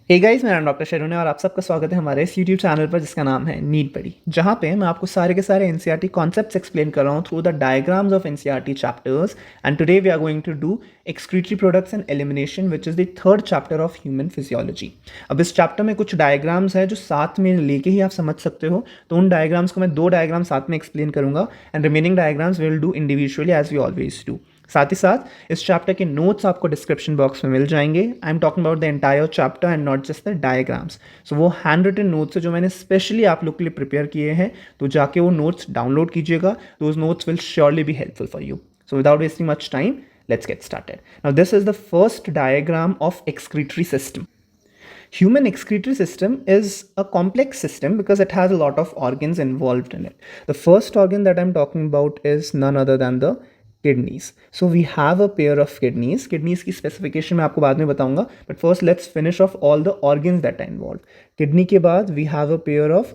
Hey guys, मेरा नाम doctor Sharun है और आप सबका स्वागत है हमारे इस यूट्यूब चैनल पर जिसका नाम है नीट पढ़ी, जहाँ पे मैं आपको सारे के सारे एनसीईआरटी कॉन्सेप्ट्स एक्सप्लेन कर रहा हूँ through the diagrams of NCERT chapters. And today we are going to do excretory products and elimination which is the third chapter of human physiology. अब इस चैप्टर में कुछ डायग्राम्स हैं जो साथ में लेके ही आप समझ सकते हो, तो उन डायग्राम्स को मैं दो डायग्राम साथ में एक्सप्लेन करूँगा and remaining diagrams will do individually as we always do. साथ ही साथ इस चैप्टर के नोट्स आपको डिस्क्रिप्शन बॉक्स में मिल जाएंगे। I am talking about the entire chapter and not just the diagrams. So वो हैंड रिटन नोट्स है जो मैंने स्पेशली आप लोग के लिए प्रिपेयर किए हैं, तो जाके वो नोट्स डाउनलोड कीजिएगा। Those notes will surely be helpful for you. So without wasting much time, let's get started. Now, this is the first diagram of excretory system. Human excretory system is a complex system because it has a lot of organs involved in it. The first organ that I'm talking about is none other than the kidneys. So we have a pair of kidneys. Kidneys की specification मैं आपको बाद में बताऊंगा, but first let's finish off all the organs that are involved. Kidney के बाद we have a pair of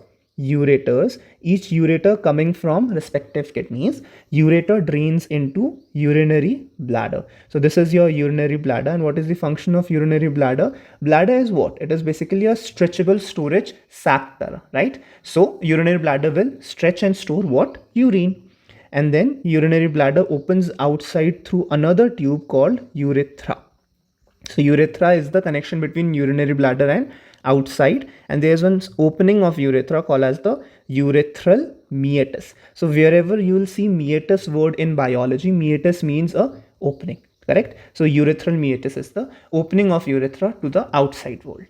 ureters, each ureter coming from respective kidneys. Ureter drains into urinary bladder. So this is your urinary bladder. And what is the function of urinary bladder? Bladder is what? It is basically a stretchable storage sac, right? So urinary bladder will stretch and store what? Urine. And then urinary bladder opens outside through another tube called urethra. So urethra is the connection between urinary bladder and outside, and there's one opening of urethra called as the urethral meatus. So wherever you will see meatus word in biology, meatus means a opening, correct? So urethral meatus is the opening of urethra to the outside world.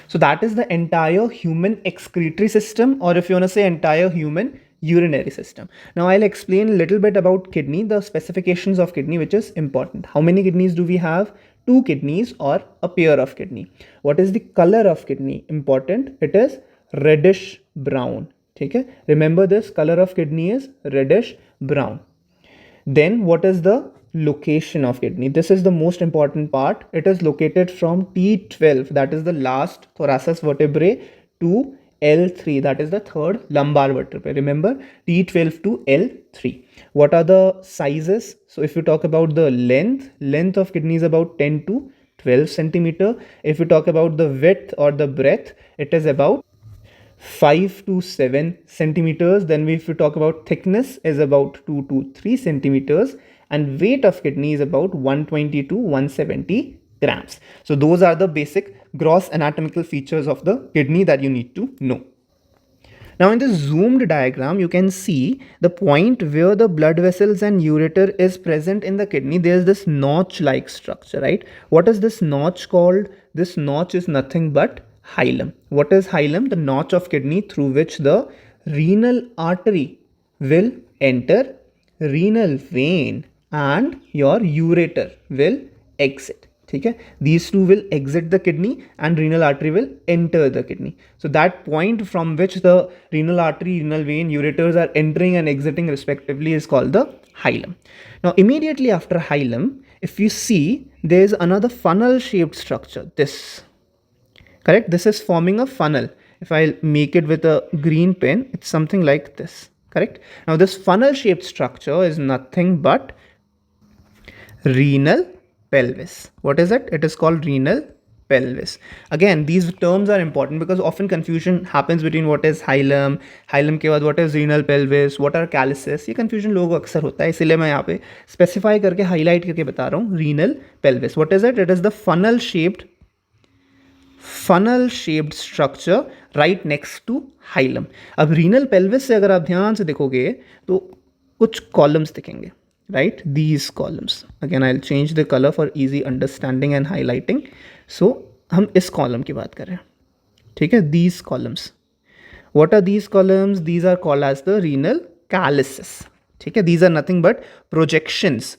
So that is the entire human excretory system, or if you want to say entire human urinary system. Now I'll explain a little bit about kidney, the specifications of kidney, which is important. How many kidneys do we have? Two kidneys or a pair of kidney. What is the color of kidney? Important. It is reddish brown. Okay, remember this, color of kidney is reddish brown. Then what is the location of kidney? This is the most important part. It is located from T12, that is the last thoracic vertebrae, to L3, that is the third lumbar vertebrae. Remember, T12 to L3. What are the sizes? So if you talk about the length of kidney is about 10 to 12 centimeter. If you talk about the width or the breadth, it is about 5 to 7 centimeters. Then if you talk about thickness is about 2 to 3 centimeters, and weight of kidney is about 120 to 170 grams. So those are the basic gross anatomical features of the kidney that you need to know. Now in this zoomed diagram, you can see the point where the blood vessels and ureter is present in the kidney. There's this notch-like structure, right? What is this notch called? This notch is nothing but hilum. What is hilum? The notch of kidney through which the renal artery will enter, renal vein, and your ureter will exit. Okay, these two will exit the kidney and renal artery will enter the kidney. So that point from which the renal artery, renal vein, ureters are entering and exiting respectively is called the hilum. Now immediately after hilum, if you see, there is another funnel shaped structure, this, correct? This is forming a funnel. If I make it with a green pen, it's something like this, correct? Now this funnel shaped structure is nothing but renal pelvis. What is it? It is called renal pelvis. Again, these terms are important because often confusion happens between what is hilum, hilum के बाद what is renal pelvis, what are calyces. ये confusion लोगों को अक्सर होता है, इसलिए मैं यहाँ पे specify करके highlight करके बता रहा हूँ renal pelvis. What is it? It is the funnel shaped structure right next to hilum. अब renal pelvis से अगर आप ध्यान से देखोगे तो कुछ columns दिखेंगे, right? These columns. Again, I'll change the color for easy understanding and highlighting. So हम इस column की बात कर रहे हैं, ठीक है? These columns. What are these columns? These are called as the renal calyces. ठीक है? These are nothing but projections,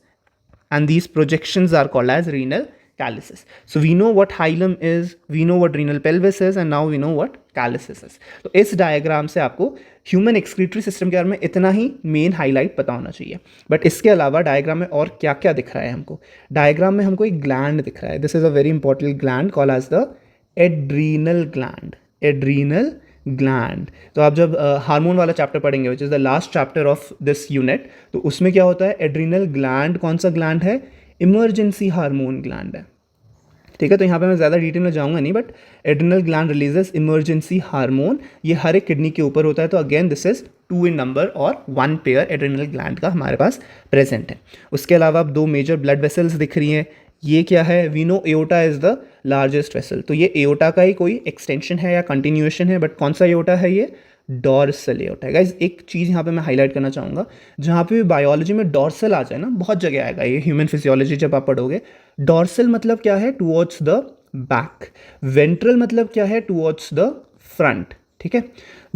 and these projections are called as renal calyces. So we know what hilum is, we know what renal pelvis is, and now we know what calyces is. तो इस diagram से आपको human excretory system के बारे में इतना ही main highlight पता होना चाहिए. बट इसके अलावा डायग्राम में और क्या क्या दिख रहा है हमको? डायग्राम में हमको एक ग्लैंड दिख रहा है. This is a very important gland called as the adrenal gland. Adrenal gland. तो आप जब हार्मोन वाला चैप्टर पढ़ेंगे, which is the last chapter of this unit, तो उसमें क्या होता है? एड्रीनल ग्लैंड कौन सा ग्लैंड है? इमरजेंसी हार्मोन ग्लैंड है. ठीक है। तो यहाँ पे मैं ज़्यादा डिटेल में जाऊँगा नहीं, but adrenal gland releases emergency hormone, ये हर एक किडनी के ऊपर होता है। तो again this is 2 in number और 1 पेयर एड्रिनल ग्लैंड का हमारे पास प्रेजेंट है। उसके अलावा अब 2 मेजर ब्लड वेसल्स दिख रही हैं। ये क्या है, we know aorta is the largest vessel, तो ये एओर्टा का ही कोई एक्सटेंशन है या कंटिन्यूएशन है, बट कौन सा एओर्टा है, ये डॉर्सल एओर्टा है। गाइस एक चीज़ यहाँ पे मैं हाईलाइट करना चाहूँगा, जहाँ पे बायोलॉजी में डॉर्सल आ जाए ना, बहुत जगह आएगा ये, ह्यूमन फिजियोलॉजी जब आप पढ़ोगे, डॉर्सल मतलब क्या है, टुवर्ड्स द बैक, वेंट्रल मतलब क्या है, टुवर्ड्स द फ्रंट। ठीक है,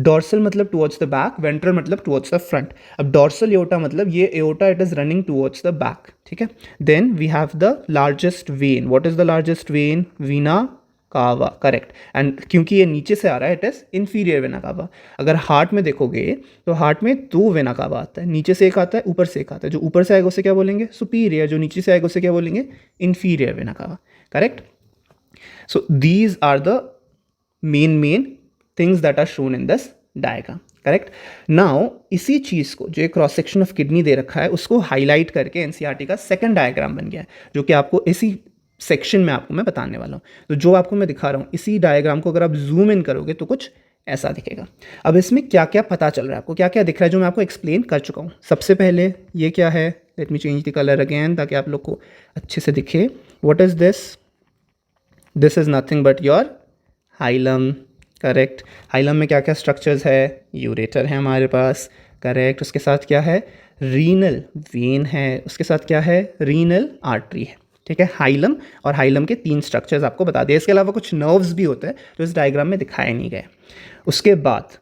डॉर्सल मतलब टुवर्ड्स द बैक, वेंट्रल मतलब टुवर्ड्स द फ्रंट। अब डॉर्सल एओर्टा मतलब ये aorta it is running towards the back. ठीक है, then we have the largest vein. What is the largest vein, vena cava, correct. And क्योंकि ये नीचे से आ रहा है, इट इज इंफीरियर वेना कावा। अगर हार्ट में देखोगे तो हार्ट में 2 वेना कावा आता है, नीचे से एक आता है, ऊपर से एक आता है। जो ऊपर से आएगा उसे क्या बोलेंगे, सुपीरियर, जो नीचे से आएगा उसे क्या बोलेंगे, inferior vena cava, correct. So these are the main things that are shown in this diagram, correct. Now इसी चीज़ को, जो एक क्रॉस सेक्शन ऑफ किडनी दे रखा है, उसको हाईलाइट करके एनसीईआरटी का सेकंड डायग्राम बन गया है, जो कि आपको इसी सेक्शन में आपको मैं बताने वाला हूँ। तो जो आपको मैं दिखा रहा हूँ, इसी डायग्राम को अगर आप जूम इन करोगे तो कुछ ऐसा दिखेगा। अब इसमें क्या क्या पता चल रहा है आपको, क्या क्या दिख रहा है, जो मैं आपको एक्सप्लेन कर चुका हूँ। सबसे पहले ये क्या है, let me change the colour again ताकि आप लोग को अच्छे से दिखे। What is this, this is nothing but your hilum, correct. Hilum में क्या क्या स्ट्रक्चर्स है, यूरेटर है हमारे पास, करेक्ट। उसके साथ क्या है, रीनल वेन है, उसके साथ क्या है, रीनल आर्टरी है। ठीक है, हाइलम और हाइलम के 3 स्ट्रक्चर्स आपको बता दिए। इसके अलावा कुछ नर्व्स भी होते हैं जो इस डायग्राम में दिखाए नहीं गए। उसके बाद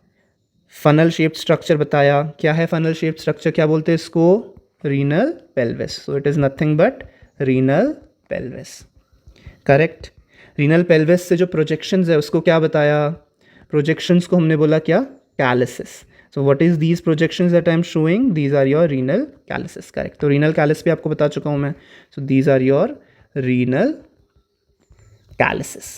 फनल शेप्ड स्ट्रक्चर बताया। क्या है फनल शेप्ड स्ट्रक्चर, क्या बोलते हैं इसको, renal pelvis. So it is nothing but renal pelvis, correct. Renal pelvis से जो प्रोजेक्शंस है उसको क्या बताया, प्रोजेक्शंस को हमने बोला क्या, calyces. So what is these projections that I am showing, these are your renal calyces, correct. तो रीनल कैलिस भी आपको बता चुका हूँ मैं। So these are your renal calyces,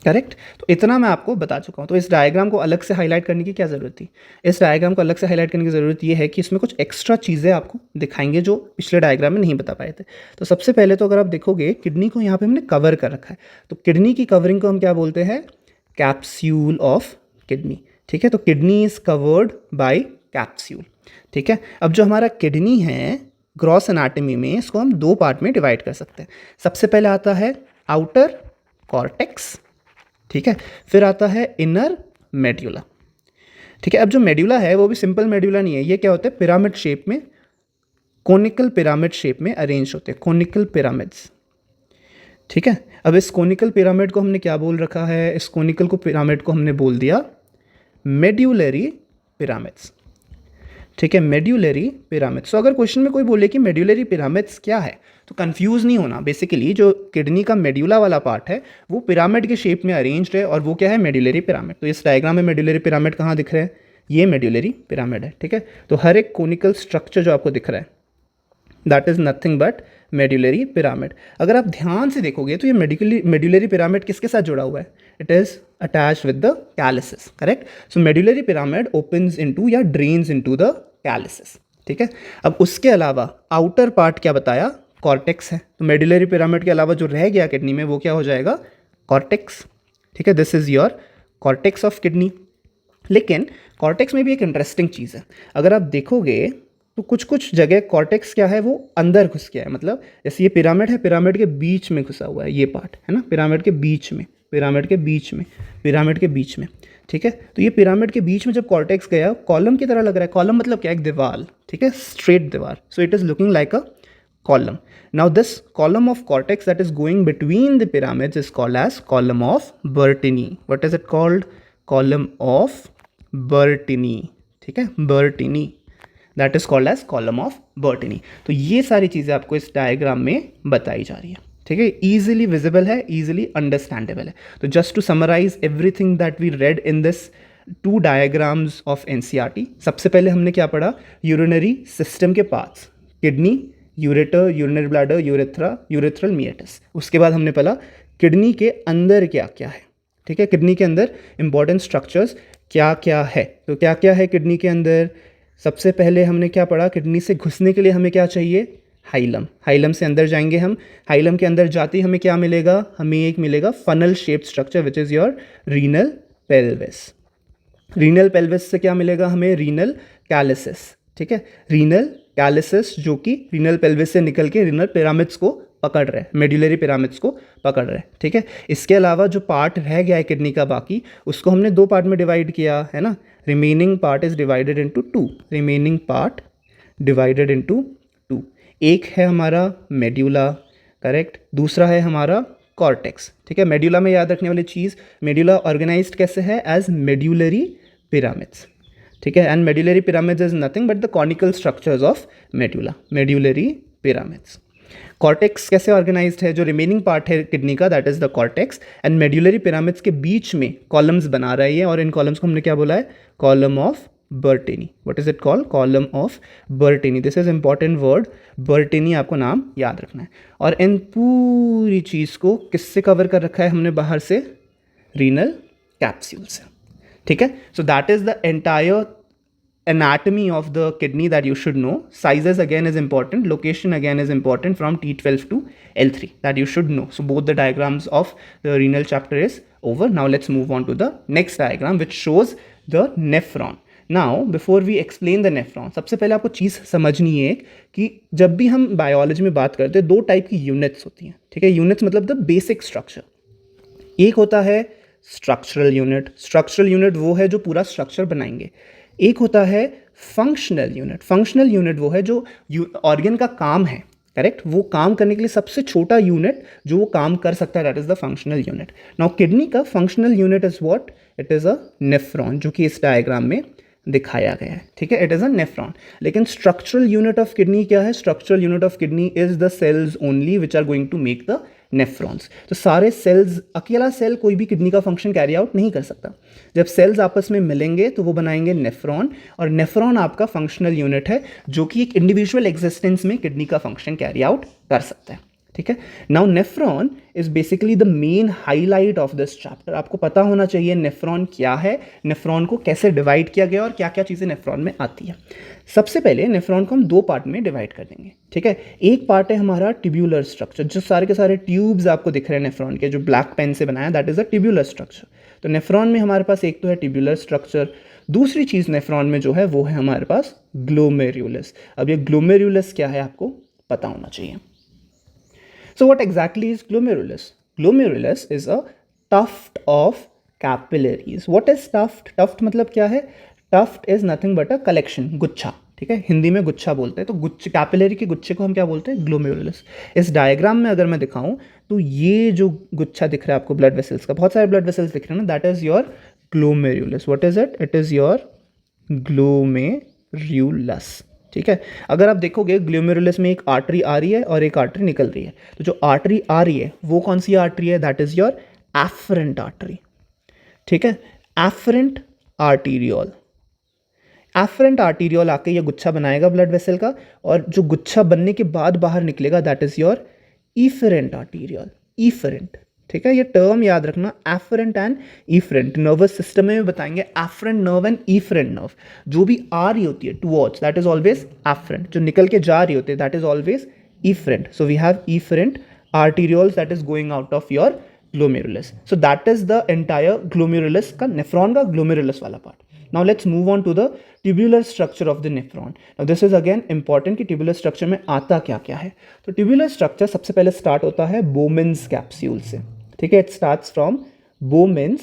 correct. तो इतना मैं आपको बता चुका हूँ। तो इस डायग्राम को अलग से हाईलाइट करने की क्या ज़रूरत थी, इस डायग्राम को अलग से हाईलाइट करने की ज़रूरत ये है कि इसमें कुछ एक्स्ट्रा चीज़ें आपको दिखाएंगे जो पिछले डायग्राम में नहीं बता पाए थे। तो सबसे पहले तो अगर आप देखोगे, किडनी को यहाँ पे हमने कवर कर रखा है, तो किडनी की कवरिंग को हम क्या बोलते हैं, कैप्सूल ऑफ किडनी। ठीक है, तो kidney is covered by capsule. ठीक है, अब जो हमारा किडनी है, ग्रॉस एनाटमी में इसको हम 2 पार्ट में डिवाइड कर सकते हैं। सबसे पहले आता है आउटर कॉर्टेक्स, ठीक है, फिर आता है इनर मेड्यूला। ठीक है, अब जो मेड्यूला है वो भी सिंपल मेड्यूला नहीं है, ये क्या होता है, पिरामिड शेप में, कोनिकल पिरामिड शेप में अरेंज होते हैं, कोनिकल पिरामिड्स। ठीक है, अब इस कोनिकल पिरामिड को हमने क्या बोल रखा है, इस कोनिकल को पिरामिड को हमने बोल दिया मेड्यूलरी पिरामिड्स। ठीक है, मेड्यूलरी पिरामिड्स। तो अगर क्वेश्चन में कोई बोले कि मेड्यूलरी पिरामिड्स क्या है, तो कंफ्यूज नहीं होना। बेसिकली जो किडनी का मेड्यूला वाला पार्ट है वो पिरामिड के शेप में अरेंज्ड है, और वो क्या है, मेड्यूलरी पिरामिड। तो इस डायग्राम में मेड्यूलरी पिरामिड कहाँ दिख रहा है, ये मेड्यूलरी पिरामिड है। ठीक है, तो हर एक कोनिकल स्ट्रक्चर जो आपको दिख रहा है that is nothing but medullary pyramid. अगर आप ध्यान से देखोगे तो ये मेड्यूलरी पिरामिड किसके साथ जुड़ा हुआ है, it is attached with the calyces, correct. So medullary pyramid opens into या ड्रेन्स इनटू द कैलिसिस। ठीक है, अब उसके अलावा आउटर पार्ट क्या बताया, कॉर्टेक्स है। तो मेड्यूलरी पिरामिड के अलावा जो रह गया किडनी में वो क्या हो जाएगा, कॉर्टेक्स। ठीक है, this is your cortex of kidney. लेकिन कॉर्टेक्स में भी एक इंटरेस्टिंग चीज़ है, अगर आप देखोगे तो कुछ कुछ जगह कॉर्टेक्स क्या है, वो अंदर घुस गया है। मतलब जैसे ये पिरामिड है, पिरामिड के बीच में घुसा हुआ है ये पार्ट, है ना, पिरामिड के बीच में, पिरामिड के बीच में, पिरामिड के बीच में। ठीक है, तो ये पिरामिड के बीच में जब कॉर्टेक्स गया, कॉलम की तरह लग रहा है। कॉलम मतलब क्या, एक दीवार। ठीक है, स्ट्रेट दीवार। So it is looking like a column. Now this column of cortex that is going between the pyramids is called as column of Bertini. What is it called? Column of Bertini. ठीक है, Bertini. That is called as column of Bertini. तो ये सारी चीज़ें आपको इस diagram में बताई जा रही है। ठीक है, easily visible है, easily understandable है। तो just to summarize everything that we read in this 2 diagrams of NCERT, सबसे पहले हमने क्या पढ़ा, यूरिनरी सिस्टम के parts, kidney, ureter, urinary bladder, urethra, urethral meatus. उसके बाद हमने पढ़ा किडनी के अंदर क्या क्या है। ठीक है, किडनी के अंदर इंपॉर्टेंट स्ट्रक्चर्स क्या क्या है। तो क्या क्या है किडनी के अंदर, सबसे पहले हमने क्या पढ़ा, किडनी से घुसने के लिए हमें क्या चाहिए, हाइलम। हाइलम से अंदर जाएंगे हम, हाइलम के अंदर जाते ही हमें क्या मिलेगा, हमें एक मिलेगा funnel shape structure which is your renal pelvis. Renal pelvis से क्या मिलेगा हमें, रीनल कैलिसिस। ठीक है, रीनल कैलिसिस जो कि रीनल पेल्विस से निकल के रीनल पिरामिड्स को पकड़ रहे हैं, मेड्युलरी पिरामिड्स को पकड़ रहे हैं। ठीक है, इसके अलावा जो पार्ट रह गया है किडनी का बाकी, उसको हमने दो पार्ट में डिवाइड किया है ना, remaining part is divided into two, remaining part divided into two. एक है हमारा मेड्यूला, करेक्ट, दूसरा है हमारा कॉर्टेक्स। ठीक है, मेड्यूला में याद रखने वाली चीज़, मेड्यूला ऑर्गेनाइज्ड कैसे है, एज मेड्युलरी पिरामिड्स। ठीक है, and medullary pyramids is nothing but the conical structures of medulla, medullary pyramids. Cortex कैसे ऑर्गेनाइज्ड है, जो रिमेनिंग पार्ट है किडनी का, that is the cortex, and medullary pyramids के बीच में कॉलम्स बना रही है, और इन कॉलम्स को हमने क्या बोला है, column of Bertini. What is it called, column of Bertini. This is important word, Bertini आपको नाम याद रखना है। और इन पूरी चीज़ को किससे कवर कर रखा है हमने बाहर से, रीनल कैप्सूल से। ठीक है, so that is the entire anatomy of the kidney that you should know. Sizes again is important, location again is important from T12 to L3 that you should know. So both the diagrams of the renal chapter is over. Now let's move on to the next diagram which shows the nephron. Now before we explain the nephron, सबसे पहले आपको चीज़ समझनी है कि जब भी हम biology में बात करते हैं दो टाइप की यूनिट्स होती हैं। ठीक है, यूनिट्स मतलब द बेसिक स्ट्रक्चर। एक होता है स्ट्रक्चरल यूनिट, स्ट्रक्चरल यूनिट वो है जो पूरा स्ट्रक्चर बनाएंगे। एक होता है फंक्शनल यूनिट, फंक्शनल यूनिट वो है जो ऑर्गन का काम है, करेक्ट, वो काम करने के लिए सबसे छोटा यूनिट जो वो काम कर सकता है, that is the functional unit. Now kidney का functional unit is what, it is a nephron, जो कि इस डायग्राम में दिखाया गया है। ठीक है, इट इज़ अ नेफ्रॉन। लेकिन स्ट्रक्चरल यूनिट ऑफ किडनी क्या है, structural unit of kidney is the cells only which are going to make the nephrons. तो सारे सेल्स, अकेला सेल कोई भी किडनी का फंक्शन कैरी आउट नहीं कर सकता। जब सेल्स आपस में मिलेंगे तो वो बनाएंगे नेफ्रॉन, और नेफ्रॉन आपका फंक्शनल यूनिट है जो कि एक इंडिविजुअल एग्जिस्टेंस में किडनी का फंक्शन कैरी आउट कर सकता है। ठीक है, now nephron is basically the main highlight of this chapter. आपको पता होना चाहिए नेफ्रॉन क्या है, नेफ्रॉन को कैसे डिवाइड किया गया और क्या क्या चीज़ें नेफ्रॉन में आती है। सबसे पहले नेफ्रॉन को हम दो पार्ट में डिवाइड कर देंगे। ठीक है, एक पार्ट है हमारा ट्यूब्यूलर स्ट्रक्चर, जो सारे के सारे ट्यूब्स आपको दिख रहे हैं नेफ्रॉन के, जो ब्लैक पेन से बनाया, that is a tubular structure. तो नेफ्रॉन में हमारे पास एक तो है ट्यूब्यूलर स्ट्रक्चर, दूसरी चीज़ नेफ्रॉन में जो है वो है हमारे पास ग्लोमेरुलस। अब ये ग्लोमेरुलस क्या है आपको पता होना चाहिए। So what exactly is glomerulus? Glomerulus is a tuft of capillaries. What is tuft? Tuft मतलब क्या है? Tuft is nothing but a collection, गुच्छा। ठीक है, हिंदी में गुच्छा बोलते हैं, तो गुच्छे, कैपिलरी के गुच्छे को हम क्या बोलते हैं, ग्लोमेरुलस। इस डायग्राम में अगर मैं दिखाऊं तो ये जो गुच्छा दिख रहा है आपको ब्लड वेसल्स का, बहुत सारे ब्लड वेसल्स दिख रहे हैं ना, that is your glomerulus. What is it, it is your glomerulus. ठीक है, अगर आप देखोगे ग्लोमेरुलस में एक आर्टरी आ रही है और एक आर्टरी निकल रही है, तो जो आर्टरी आ रही है वो कौन सी आर्टरी है, that is your afferent artery. ठीक है, एफरेंट आर्टीरियोल, एफरेंट आर्टीरियोल आके ये गुच्छा बनाएगा ब्लड वेसल का, और जो गुच्छा बनने के बाद बाहर निकलेगा that is your efferent arteriole, efferent. ठीक है, ये टर्म याद रखना, afferent and efferent. Nervous system में बताएंगे afferent nerve and efferent nerve. जो भी आ रही होती है towards, that is always afferent, जो निकल के जा रही होती है that is always efferent. So we have efferent arterioles that is going out of your glomerulus. So that is the entire glomerulus का, नेफ्रॉन का ग्लोमेरुलस वाला part. Now let's move on to the tubular structure of the nephron. Now this is again important कि tubular structure में आता क्या क्या है। तो tubular structure सबसे पहले start होता है Bowman's capsule से। ठीक है, it starts from Bowman's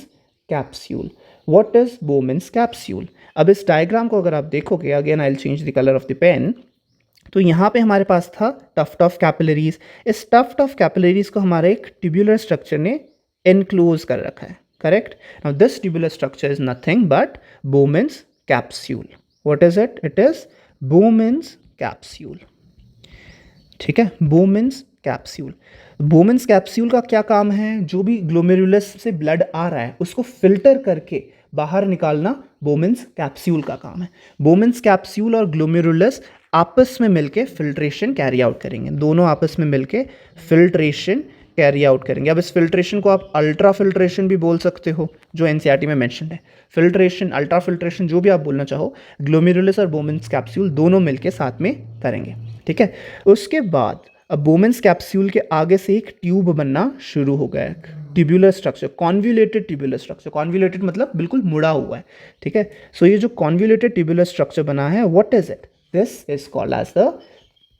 capsule. What is Bowman's capsule? अब इस डायग्राम को अगर आप देखोगे, again I'll change the color of the pen, तो यहाँ पे हमारे पास था टफ्ट ऑफ कैपिलरीज। इस टफ्ट ऑफ कैपिलरीज को हमारे एक ट्यूब्यूलर स्ट्रक्चर ने एनक्लोज कर रखा है, correct. Now this tubular structure is nothing but Bowman's capsule. What is it? It is Bowman's capsule. ठीक है, Bowman's capsule. Bowman's capsule का क्या काम है, जो भी ग्लोमेरुलस से ब्लड आ रहा है उसको फिल्टर करके बाहर निकालना Bowman's capsule का काम है। Bowman's capsule और ग्लोमेरुलस आपस में मिलके फिल्ट्रेशन कैरी आउट करेंगे, दोनों आपस में मिलके फिल्ट्रेशन कैरी आउट करेंगे। अब इस फिल्ट्रेशन को आप अल्ट्रा फिल्ट्रेशन भी बोल सकते हो, जो एनसीईआरटी में मेंशन है। फिल्ट्रेशन, अल्ट्रा फिल्ट्रेशन, जो भी आप बोलना चाहो, ग्लोमेरुलस और Bowman's कैप्सूल दोनों मिलके साथ में करेंगे। ठीक है। उसके बाद अब बोमेंस कैप्सूल के आगे से एक ट्यूब बनना शुरू हो गया है, tubular structure, convoluted tubular structure. Convoluted मतलब बिल्कुल मुड़ा हुआ है, ठीक है। सो ये जो कॉन्व्यूलेटेड ट्यूबुलर स्ट्रक्चर बना है, what is it? This is called as the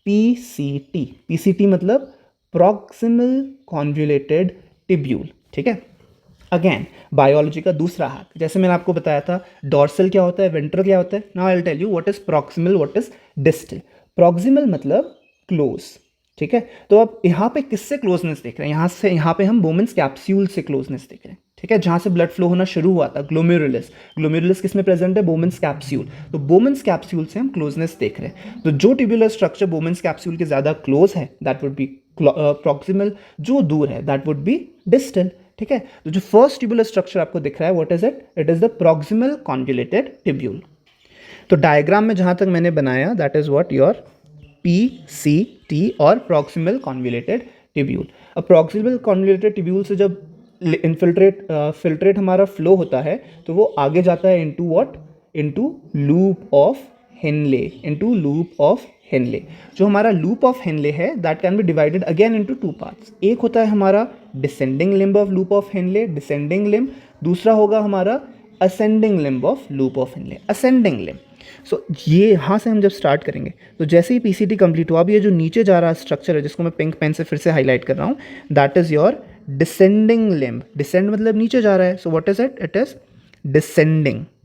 PCT. PCT मतलब प्रॉक्सिमल कॉन्व्यूलेटेड ट्यूब्यूल, ठीक है। अगेन बायोलॉजी का दूसरा हाथ, जैसे मैंने आपको बताया था डॉर्सल क्या होता है, वेंट्रल क्या होता है। Now I will tell you what is proximal, what is distal. Proximal मतलब क्लोज, ठीक है। तो अब यहाँ पे किससे क्लोजनेस देख रहे हैं? यहाँ पे हम बोमेंस कैप्सूल से क्लोजनेस देख रहे हैं, ठीक है, जहाँ से ब्लड फ्लो होना शुरू हुआ था, ग्लोमेरुलस। ग्लोमेरुलस किस में प्रेजेंट है? बोमेंस कैप्सूल। तो बोमेंस कैप्सूल से हम क्लोजनेस देख रहे हैं। तो जो ट्यूबुलर स्ट्रक्चर बोमेंस कैप्सूल के ज़्यादा क्लोज है दैट वुड बी प्रॉक्सिमल, जो दूर है दैट वुड बी डिस्टल, ठीक है। तो जो फर्स्ट ट्यूबुलर स्ट्रक्चर आपको दिख रहा है, what is it? It is the proximal convoluted tubule. तो डायग्राम में जहां तक मैंने बनाया that is what your PCT और प्रॉक्सिमल कॉन्वोल्यूटेड ट्यूब्यूल। अब प्रॉक्सिमल कॉन्वोल्यूटेड ट्यूब्यूल से जब फिल्ट्रेट हमारा फ्लो होता है तो वो आगे जाता है into what? Into loop of Henle, into loop of Henle. जो हमारा लूप ऑफ हेनले है that can be divided again into two parts. एक होता है हमारा descending limb of loop of Henle, descending limb. दूसरा होगा हमारा ascending limb of loop of Henle, ascending limb. So ये यहाँ से हम जब स्टार्ट करेंगे तो जैसे ही पीसीटी कंप्लीट हुआ, अब ये जो नीचे जा रहा स्ट्रक्चर है जिसको मैं पिंक पेन से फिर से हाईलाइट कर रहा हूँ, that is your descending limb. Descend मतलब नीचे जा रहा है, सो what is it? It is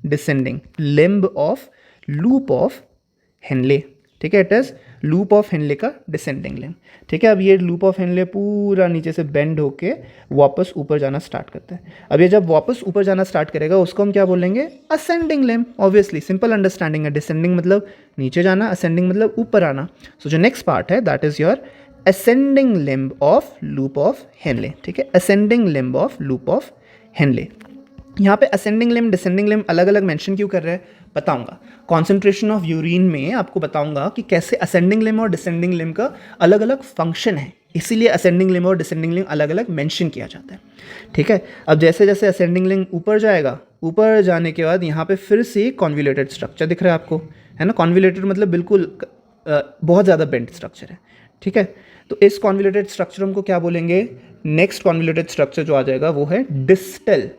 descending limb of loop of Henle, ठीक है। It is loop of Henley का डिसेंडिंग लिम्ब, ठीक है। अब ये लूप ऑफ हेनले पूरा नीचे से बेंड होके वापस ऊपर जाना स्टार्ट करता है। अब ये जब वापस ऊपर जाना स्टार्ट करेगा उसको हम क्या बोलेंगे? Ascending limb. Obviously simple understanding है, डिसेंडिंग मतलब नीचे जाना, असेंडिंग मतलब ऊपर आना। सो जो नेक्स्ट पार्ट है that is your ascending limb of loop of Henle, ठीक है, ascending limb of loop of Henley. यहाँ पे असेंडिंग लिम्ब डिसेंडिंग लिम्ब अलग अलग मेंशन क्यों कर रहे हैं बताऊंगा। कॉन्सेंट्रेशन ऑफ यूरिन में आपको बताऊंगा कि कैसे असेंडिंग लिम्ब और डिसेंडिंग लिम्ब का अलग अलग फंक्शन है, इसीलिए असेंडिंग लिम्ब और डिसेंडिंग लिम्ब अलग अलग मेंशन किया जाता है, ठीक है। अब जैसे जैसे असेंडिंग लिम्ब ऊपर जाएगा, ऊपर जाने के बाद यहाँ पे फिर से कॉन्वोल्यूटेड स्ट्रक्चर दिख रहा है आपको, है ना। कॉन्वोल्यूटेड मतलब बिल्कुल बहुत ज़्यादा बेंट स्ट्रक्चर है, ठीक है। तो इस कॉन्वोल्यूटेड स्ट्रक्चर हमको क्या बोलेंगे? नेक्स्ट कॉन्वोल्यूटेड स्ट्रक्चर जो आ जाएगा वो है डिस्टल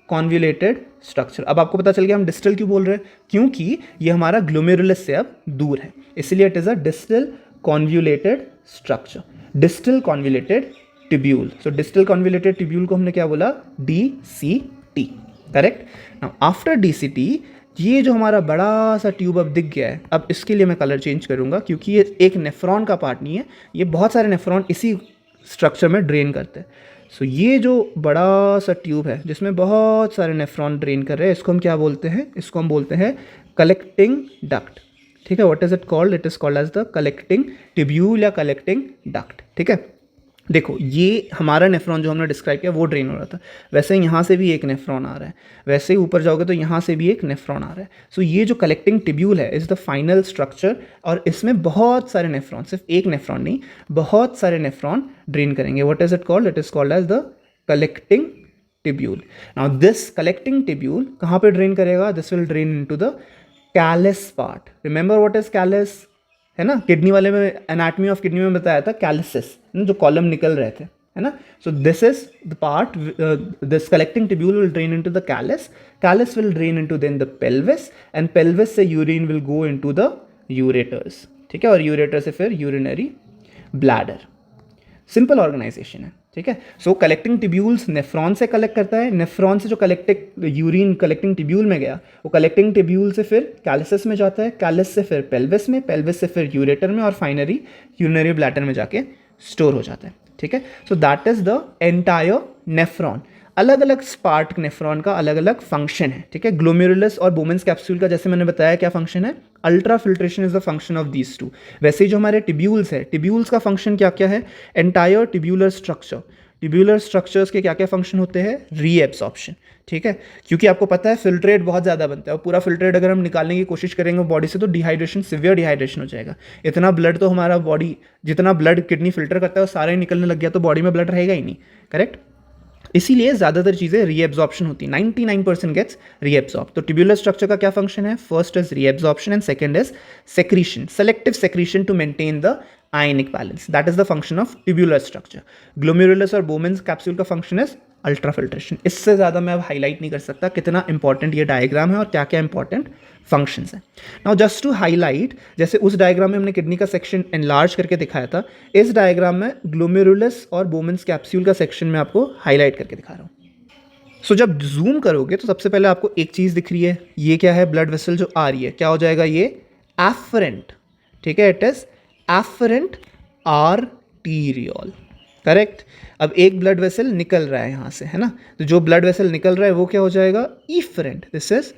कॉन्वोल्यूटेड स्ट्रक्चर। अब आपको पता चल गया हम डिस्टल क्यों बोल रहे हैं, क्योंकि ये हमारा ग्लोमेरुलस से अब दूर है, इसलिए it is a distal convoluted structure, distal convoluted tubule. So distal convoluted tubule को हमने क्या बोला? DCT, correct. Now after DCT ये जो हमारा बड़ा सा ट्यूब अब दिख गया है, अब इसके लिए मैं कलर चेंज करूंगा क्योंकि ये एक नेफ्रॉन का पार्ट नहीं है, ये बहुत सारे नेफ्रॉन इसी स्ट्रक्चर में ड्रेन करते हैं। सो ये जो बड़ा सा ट्यूब है जिसमें बहुत सारे नेफ्रॉन ड्रेन कर रहे हैं, इसको हम क्या बोलते हैं? इसको हम बोलते हैं कलेक्टिंग डक्ट, ठीक है। What is it called? It is called as the collecting tubule या कलेक्टिंग डक्ट, ठीक है। देखो ये हमारा नेफ्रॉन जो हमने डिस्क्राइब किया वो ड्रेन हो रहा था, वैसे ही यहाँ से भी एक नेफ्रॉन आ रहा है, वैसे ही ऊपर जाओगे तो यहाँ से भी एक नेफ्रॉन आ रहा है। सो ये जो कलेक्टिंग ट्यूब्यूल है इज़ द फाइनल स्ट्रक्चर, और इसमें बहुत सारे नेफ्रॉन, सिर्फ एक नेफ्रॉन नहीं, बहुत सारे नेफ्रॉन ड्रेन करेंगे। What is it called? It is called as the collecting tubule. Now this collecting tubule कहाँ पे ड्रेन करेगा? This will drain into the calyx part. Remember what is calyx, है ना। किडनी वाले में एनाटमी ऑफ किडनी में बताया था कैलिसिस, जो कॉलम निकल रहे थे, है ना। So this is the part, this collecting tubule will drain into the calyx, calyx will drain into then the pelvis, and pelvis से urine will go into the ureters, ठीक है, और यूरेटर से फिर यूरिनरी ब्लैडर। सिंपल ऑर्गेनाइजेशन है, ठीक है। सो collecting tubules nephron से कलेक्ट करता है, नेफ्रॉन से जो कलेक्टिंग यूरिन कलेक्टिंग ट्यूब्यूल में गया वो कलेक्टिंग ट्यूब्यूल से फिर कैलसिस में जाता है, कैलस से फिर पेल्विस में, पेल्विस से फिर यूरेटर में, और फाइनली यूरिनरी ब्लैडर में जाके स्टोर हो जाता है, ठीक है। So that is the entire nephron. अलग अलग पार्ट नेफ्रॉन का अलग अलग फंक्शन है, ठीक है। ग्लोमेरुलस और बोमेंस कैप्सूल का जैसे मैंने बताया क्या फंक्शन है? Ultra filtration is the function of these two. वैसे ही जो हमारे ट्यूब्यूल्स है, ट्यूब्यूल्स का फंक्शन क्या क्या है? Entire tubular structure, tubular structures के क्या क्या फंक्शन होते हैं? रीएब्सॉर्प्शन, ठीक है। क्योंकि आपको पता है फिल्ट्रेट बहुत ज़्यादा बनता है, और पूरा फिल्ट्रेट अगर हम निकालने की कोशिश करेंगे बॉडी से तो डिहाइड्रेशन, सिवियर डिहाइड्रेशन हो जाएगा। इतना ब्लड तो हमारा बॉडी, जितना ब्लड किडनी फिल्टर करता है वो सारा ही निकलने लग गया तो बॉडी में ब्लड रहेगा ही नहीं, करेक्ट। इसीलिए ज़्यादातर चीज़ें रीएब्जॉर्प्शन होती है, 99% गेट्स रीएब्जॉर्ब। तो ट्यूबुलर स्ट्रक्चर का क्या फंक्शन है? First is reabsorption and second is secretion, selective secretion to maintain the ionic balance, that is the function of tubular structure. Glomerulus और बोमेन्स कैप्सूल का फंक्शन इज अल्ट्राफिल्ट्रेशन। इससे ज़्यादा मैं अब हाईलाइट नहीं कर सकता कितना इंपॉर्टेंट ये डायग्राम है और क्या क्या इंपॉर्टेंट फंक्शंस हैं। नाउ जस्ट टू हाईलाइट, जैसे उस डायग्राम में हमने किडनी का सेक्शन एनलार्ज करके दिखाया था, इस डायग्राम में ग्लोमेरुलस और बोमेन्स कैप्सूल का सेक्शन मैं आपको हाईलाइट करके दिखा रहा हूँ। सो जब जूम करोगे तो सबसे पहले आपको एक चीज़ दिख रही है, ये क्या है? ब्लड वेसल जो आ रही है, क्या हो जाएगा? ये एफरेंट, ठीक है, it is afferent arteriole, correct. अब एक ब्लड वेसल निकल रहा है यहाँ से, है ना, तो जो ब्लड वेसल निकल रहा है वो क्या हो जाएगा? Efferent, this is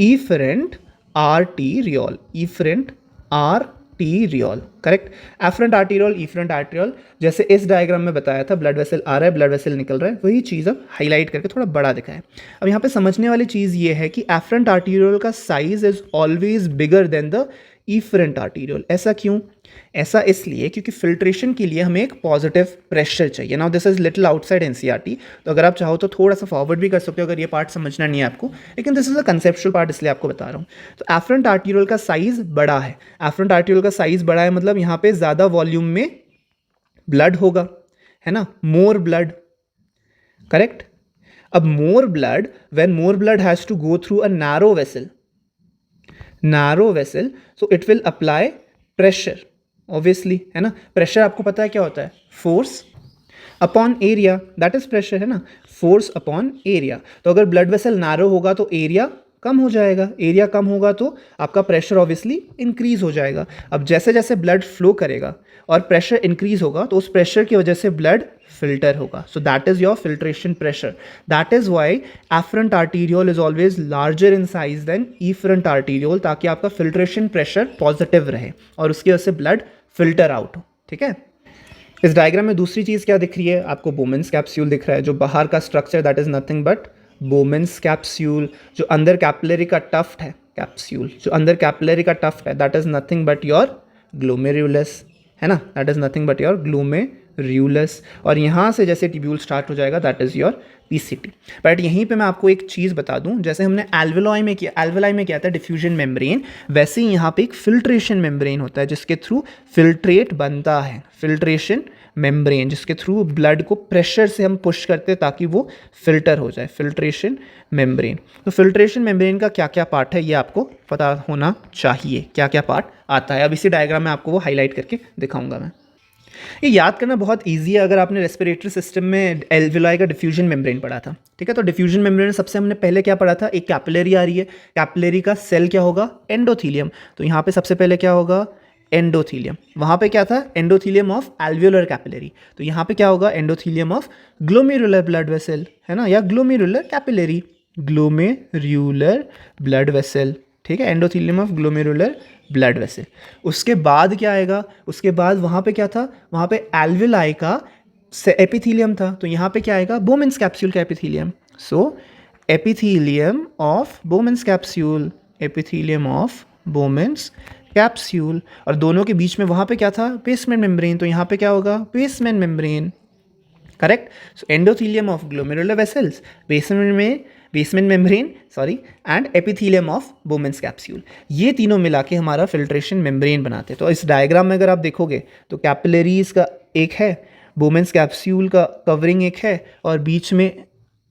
efferent arteriole, efferent arteriole, correct. Afferent arteriole, efferent arteriole, जैसे इस डायग्राम में बताया था, ब्लड वेसल आ रहा है, ब्लड वेसल निकल रहा है, वही चीज़ अब हाईलाइट करके थोड़ा बड़ा दिखा है। अब यहाँ पे समझने वाली चीज़ ये है कि एफरेंट आर्टीरियोल का size is always bigger than the efferent arteriole. ऐसा क्यों? ऐसा इसलिए क्योंकि फिल्ट्रेशन के लिए हमें एक पॉजिटिव प्रेशर चाहिए। Now this is little outside NCERT, तो अगर आप चाहो तो थोड़ा सा फॉरवर्ड भी कर सकते हो अगर ये पार्ट समझना नहीं है आपको, लेकिन this is a conceptual part इसलिए आपको बता रहा हूँ। तो एफरेंट आर्टीरियोल का साइज बड़ा है, एफरेंट आर्टीरियोल का साइज बड़ा है मतलब यहाँ पे ज़्यादा वॉल्यूम में ब्लड होगा, है ना, मोर ब्लड, करेक्ट। अब more blood, when more blood has to go through a narrow vessel, so it will apply pressure, obviously, है ना। प्रेशर आपको पता है क्या होता है? Force upon area, that is pressure, है ना, फोर्स अपॉन एरिया। तो अगर ब्लड वेसल नैरो होगा तो एरिया कम हो जाएगा, एरिया कम होगा तो आपका प्रेशर ऑब्वियसली इंक्रीज हो जाएगा। अब जैसे जैसे ब्लड फ्लो करेगा और प्रेशर इंक्रीज होगा तो उस प्रेशर की वजह से ब्लड फिल्टर होगा, so that is your filtration pressure. That is why afferent arteriole is always larger in size than efferent arteriole, ताकि आपका फिल्ट्रेशन प्रेशर पॉजिटिव रहे और उसकी वजह से ब्लड फिल्टर आउट हो, ठीक है। इस डायग्राम में दूसरी चीज़ क्या दिख रही है आपको? बोमेन्स कैप्सूल दिख रहा है, जो बाहर का structure that is nothing but Bowman's capsule. जो अंदर कैपिलरी का टफ्ट है, कैप्सूल जो अंदर कैपिलरी का टफ्ट है, that is nothing but your glomerulus, है ना, that is nothing but your glomerulus. और यहाँ से जैसे ट्यूब्यूल स्टार्ट हो जाएगा that is your PCT. But यहीं पे मैं आपको एक चीज़ बता दूं, जैसे हमने एल्वेलाई में किया था डिफ्यूजन मेम्ब्रेन, वैसे ही यहाँ पे एक फिल्ट्रेशन मेम्ब्रेन होता है जिसके थ्रू फिल्ट्रेट बनता है, फिल्ट्रेशन मेम्ब्रेन, जिसके थ्रू ब्लड को प्रेशर से हम पुश करते हैं ताकि वो फिल्टर हो जाए, फिल्ट्रेशन मेम्ब्रेन। तो फिल्ट्रेशन मेम्ब्रेन का क्या क्या पार्ट है ये आपको पता होना चाहिए, क्या क्या पार्ट आता है। अब इसी डायग्राम में आपको वो हाईलाइट करके दिखाऊंगा मैं। ये याद करना बहुत इजी है अगर आपने रेस्पिरेटरी सिस्टम में एल्वेलाई का डिफ्यूजन मेम्ब्रेन पढ़ा था, ठीक है। तो डिफ्यूजन मेम्ब्रेन में सबसे हमने पहले क्या पढ़ा था? एक कैपिलरी आ रही है, कैपिलरी का सेल क्या होगा? एंडोथीलियम। तो यहाँ पे सबसे पहले क्या होगा? एंडोथीलियम। वहाँ पे क्या था? Endothelium of एल्वेओलर capillary. तो यहाँ पे क्या होगा? Endothelium of glomerular blood vessel, है ना, या glomerular capillary, glomerular blood vessel, ठीक है, endothelium of glomerular blood vessel. उसके बाद क्या आएगा? उसके बाद वहाँ पे क्या था? वहाँ पे एल्वेलाई का एपिथीलियम था, तो यहाँ पे क्या आएगा? बोमेन्स कैप्सूल का epithelium. So epithelium of Bowman's capsule, epithelium of Bowman's capsule. और दोनों के बीच में वहाँ पे क्या था? Basement membrane. तो यहाँ पे क्या होगा? Basement membrane, correct. So endothelium of glomerular vessels, basement membrane sorry, and epithelium of Bowman's capsule, ये तीनों मिला के हमारा फिल्ट्रेशन मेम्ब्रेन बनाते हैं। तो इस डायग्राम में अगर आप देखोगे तो कैपिलरीज का एक है, बोमेन्स कैप्सूल का कवरिंग एक है, और बीच में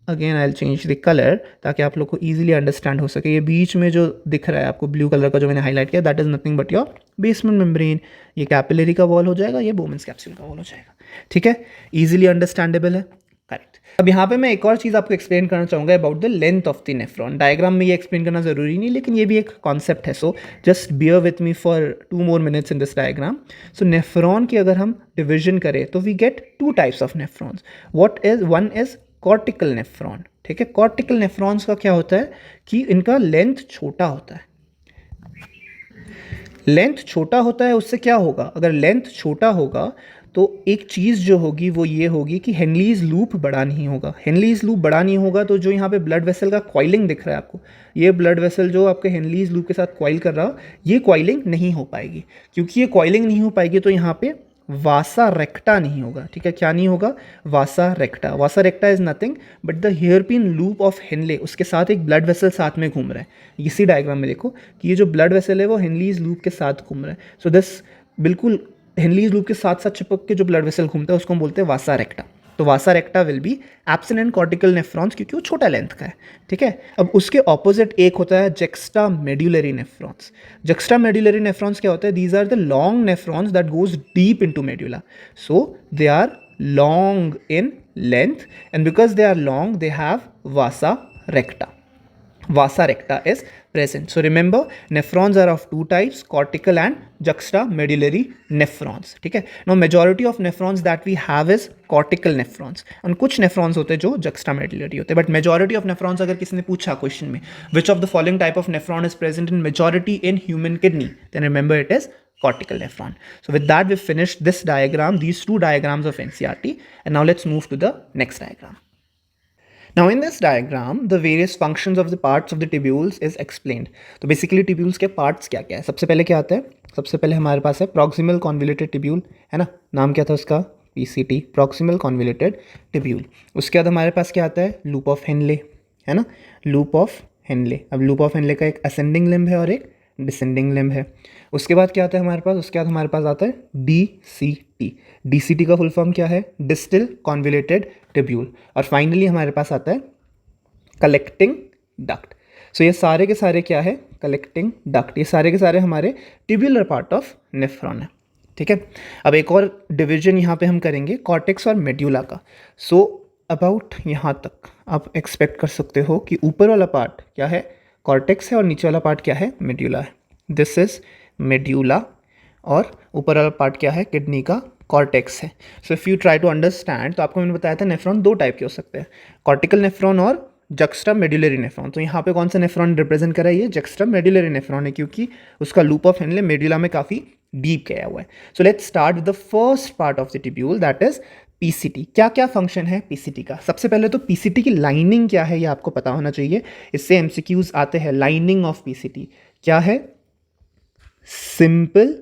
again I will change the colour ताकि आप लोग को ईजिली अंडरस्टैंड हो सके। ये बीच में जो दिख रहा है आपको ब्लू कलर का जो मैंने हाईलाइट किया, that is nothing but your basement membrane. ये कैपिलरी का वॉल हो जाएगा, ये बोमेन्स कैप्सूल का वॉल हो जाएगा, ठीक है, ईजिली अंडरस्टैंडेबल है, करेक्ट। अब यहाँ पे मैं एक और चीज़ आपको एक्सप्लेन करना चाहूँगा about the length of the nephron. Diagram में ये एक्सप्लेन करना ज़रूरी नहीं, लेकिन ये भी एक कॉन्सेप्ट है, so just bear with me for 2 more minutes in this diagram. So nephron की अगर हम डिविजन करें तो we get 2 types of nephrons. One is cortical nephron, ठीक है। कॉर्टिकल नेफ्रॉन्स का क्या होता है कि इनका लेंथ छोटा होता है। लेंथ छोटा होता है, उससे क्या होगा? अगर लेंथ छोटा होगा तो एक चीज़ जो होगी वो ये होगी कि हेनलीज लूप बड़ा नहीं होगा। हेनलीज लूप बड़ा नहीं होगा तो जो यहाँ पे ब्लड वेसल का कॉइलिंग दिख रहा है आपको, ये ब्लड वेसल जो आपके हेनलीज लूप के साथ कॉइल कर रहा हो, ये कॉइलिंग नहीं हो पाएगी। क्योंकि ये कॉइलिंग नहीं हो पाएगी तो यहाँ पे वासा रेक्टा नहीं होगा, ठीक है, क्या नहीं होगा, vasa recta. Vasa recta is nothing but the hairpin loop of Henle, उसके साथ एक ब्लड वेसल साथ में घूम रहा है। इसी डायग्राम में देखो कि ये जो ब्लड वेसल है वो हेनलीज लूप के साथ घूम रहा है। सो दिस बिल्कुल हेनलीज लूप के साथ साथ चिपक के जो ब्लड वेसल घूमता है उसको हम बोलते हैं वासा रेक्टा। तो vasa recta will be absent in cortical nephrons क्योंकि वो छोटा लेंथ का है, ठीक है। अब उसके ऑपोजिट एक होता है juxta medullary nephrons. Juxta medullary nephrons क्या होता है, these are the long nephrons that goes deep into medulla, so they are long in length and because they are long they have vasa recta. Vasa recta is present. So remember, nephrons are of two types, cortical and juxtamedullary nephrons. ठीक है. Now majority of nephrons that we have is cortical nephrons. और कुछ nephrons होते हैं जो juxtamedullary होते हैं. But majority of nephrons अगर किसी ने पूछा question में, which of the following type of nephron is present in majority in human kidney, then remember it is cortical nephron. So with that we finished this diagram, these two diagrams of NCERT, and now let's move to the next diagram. Now in this diagram, the various functions of the parts of the tubules is explained. तो basically tubules के parts क्या क्या है? सबसे पहले क्या आता है? सबसे पहले हमारे पास है proximal convoluted tubule, है ना? नाम क्या था उसका? PCT, proximal convoluted tubule. उसके बाद हमारे पास क्या आता है? Loop of Henle, है ना? Loop of Henle. अब loop of Henle का एक ascending limb है और एक डिसेंडिंग लिम्ब है. उसके बाद क्या आता है हमारे पास? उसके बाद हमारे पास आता है DCT. DCT का फुल फॉर्म क्या है? Distal convoluted tubule. और फाइनली हमारे पास आता है कलेक्टिंग डक्ट. सो ये सारे के सारे क्या है? Collecting duct. ये सारे के सारे हमारे ट्यूब्यूलर पार्ट ऑफ नेफ्रॉन है, ठीक है. अब एक और डिवीजन यहाँ पे हम करेंगे कॉर्टेक्स और मेड्यूला का. सो अबाउट यहाँ तक आप एक्सपेक्ट कर सकते हो कि ऊपर वाला पार्ट क्या है? कॉर्टेक्स है और नीचे वाला पार्ट क्या है? मेड्यूला है. दिस इज मेड्यूला और ऊपर वाला पार्ट क्या है? किडनी का कॉर्टेक्स है. So if you try to understand, तो आपको मैंने बताया था नेफ्रॉन दो टाइप के हो सकते हैं, कॉर्टिकल नेफ्रॉन और जक्स्टा मेड्यूलरी नेफ्रॉन. तो यहाँ पे कौन सा नेफ्रॉन रिप्रेजेंट करा है? ये जक्स्टा मेड्यूलरी नेफ्रॉन है क्योंकि उसका लूप ऑफ हेनले मेड्यूला में काफ़ी डीप गया हुआ है. So let's start with the first part of the tubule, that is PCT. क्या क्या फंक्शन है पीसीटी का? सबसे पहले तो पीसीटी की लाइनिंग क्या है ये आपको पता होना चाहिए. इससे एमसीक्यूज आते हैं. लाइनिंग ऑफ पीसीटी क्या है? सिंपल.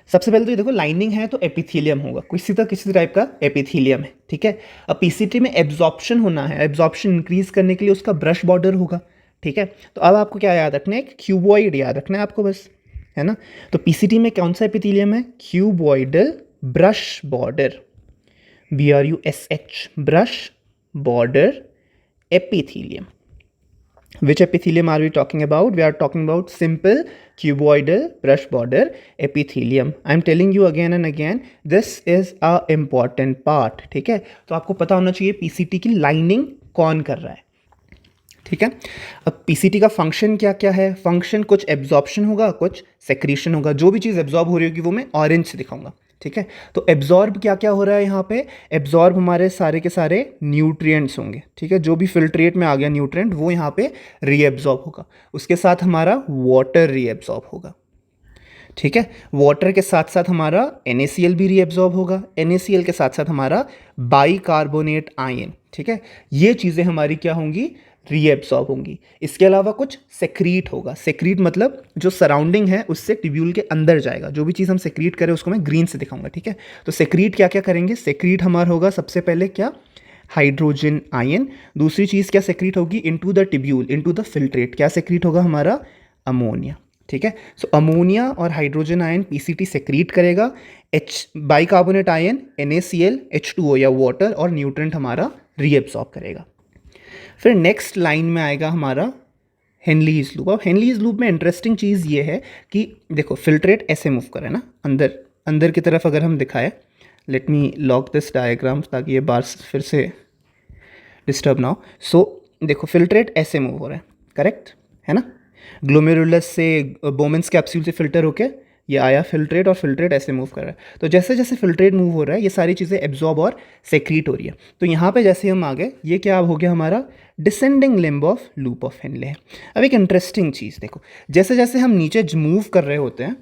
सबसे पहले तो ये देखो, लाइनिंग है तो एपिथेलियम होगा, किसी टाइप का एपिथेलियम है, ठीक है. अब पीसीटी में एब्जॉर्प्शन होना है, एब्जॉर्प्शन इंक्रीज करने के लिए उसका ब्रश बॉर्डर होगा, ठीक है. तो अब आपको क्या याद रखना है? एक क्यूबॉइड याद रखना है आपको बस, है ना. तो पीसीटी में कौन सा एपिथेलियम है? Cuboidal brush border, BRUSH, brush border epithelium. Which epithelium are we talking about? We are talking about simple cuboidal brush border epithelium. I am telling you again and again, this is a important part, ठीक है. तो आपको पता होना चाहिए PCT की lining कौन कर रहा है, ठीक है. अब पीसीटी का फंक्शन क्या क्या है? फंक्शन कुछ एब्जॉर्प्शन होगा, कुछ सेक्रीशन होगा. जो भी चीज़ एब्जॉर्ब हो रही होगी वो मैं ऑरेंज से दिखाऊंगा, ठीक है. तो एब्जॉर्ब क्या क्या हो रहा है यहाँ पे? एब्जॉर्ब हमारे सारे के सारे न्यूट्रिएंट्स होंगे, ठीक है. जो भी फिल्ट्रेट में आ गया न्यूट्रिएंट वो यहाँ पे रीएब्जॉर्ब होगा. उसके साथ हमारा वाटर रीएब्जॉर्ब होगा, ठीक है. वाटर के साथ साथ हमारा NaCl भी रीएब्जॉर्ब होगा. NaCl के साथ साथ हमारा बाइकार्बोनेट आयन, ठीक है. ये चीज़ें हमारी क्या होंगी? रीएब्सॉर्ब होंगी. इसके अलावा कुछ सेक्रीट होगा. सेक्रीट मतलब जो सराउंडिंग है उससे ट्यूब्यूल के अंदर जाएगा. जो भी चीज़ हम सेक्रीट करें उसको मैं ग्रीन से दिखाऊंगा, ठीक है. तो सेक्रीट क्या क्या करेंगे? सेक्रीट हमारा होगा सबसे पहले क्या? Hydrogen ion. दूसरी चीज़ क्या सेक्रीट होगी? Into the tubule, into the filtrate क्या सेक्रीट होगा? हमारा अमोनिया, ठीक है. सो अमोनिया और हाइड्रोजन आयन पीसीटी सेक्रीट करेगा. बाइकार्बोनेट आयन NaCl, H2O या वाटर और न्यूट्रेंट हमारा रीएब्सॉर्ब करेगा. फिर नेक्स्ट लाइन में आएगा हमारा हेनलीज लूप. अब हेनलीज लूप में इंटरेस्टिंग चीज़ ये है कि देखो फिल्ट्रेट ऐसे मूव करे ना अंदर की तरफ. अगर हम दिखाए, let me lock this diagram ताकि ये बार फिर से डिस्टर्ब ना हो. सो देखो फिल्ट्रेट ऐसे मूव हो रहा है, करेक्ट है ना. ग्लोमेरुलस से बोमेंस कैप्सूल से फिल्टर होके ये आया फिल्ट्रेट और फिल्ट्रेट ऐसे मूव कर रहा है. तो जैसे जैसे फिल्ट्रेट मूव हो रहा है ये सारी चीज़ें एब्जॉर्ब और सेक्रीट हो रही है. तो यहाँ पे जैसे हम आ गए, ये क्या हो गया? हमारा descending limb of loop of Henle है. अब एक इंटरेस्टिंग चीज़ देखो, जैसे जैसे हम नीचे मूव कर रहे होते हैं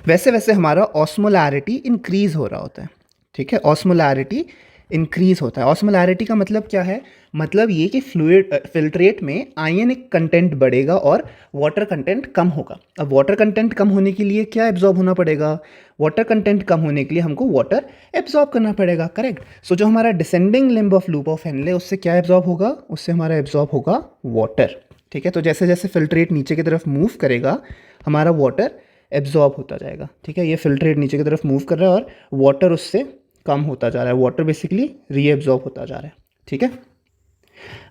वैसे वैसे हमारा ऑस्मोलैरिटी इंक्रीज हो रहा होता है, ठीक है. ऑस्मोलैरिटी इंक्रीज होता है। ऑस्मोलैरिटी का मतलब क्या है? मतलब ये कि फ्लूइड फिल्ट्रेट में आयनिक कंटेंट बढ़ेगा और वाटर कंटेंट कम होगा। अब वाटर कंटेंट कम होने के लिए क्या एब्जॉर्ब होना पड़ेगा? वाटर कंटेंट कम होने के लिए हमको वाटर एब्जॉर्ब करना पड़ेगा, करेक्ट। सो जो हमारा descending limb of loop of Henley, उससे क्या एब्जॉर्ब होगा? उससे हमारा एब्जॉर्ब होगा वाटर, ठीक है। तो जैसे जैसे फिल्ट्रेट नीचे की तरफ मूव करेगा हमारा वाटर एब्जॉर्ब होता जाएगा, ठीक है। ये फिल्ट्रेट नीचे की तरफ मूव कर रहा है और वाटर उससे कम होता जा रहा है, वाटर बेसिकली रीएब्जॉर्ब होता जा रहा है, ठीक है।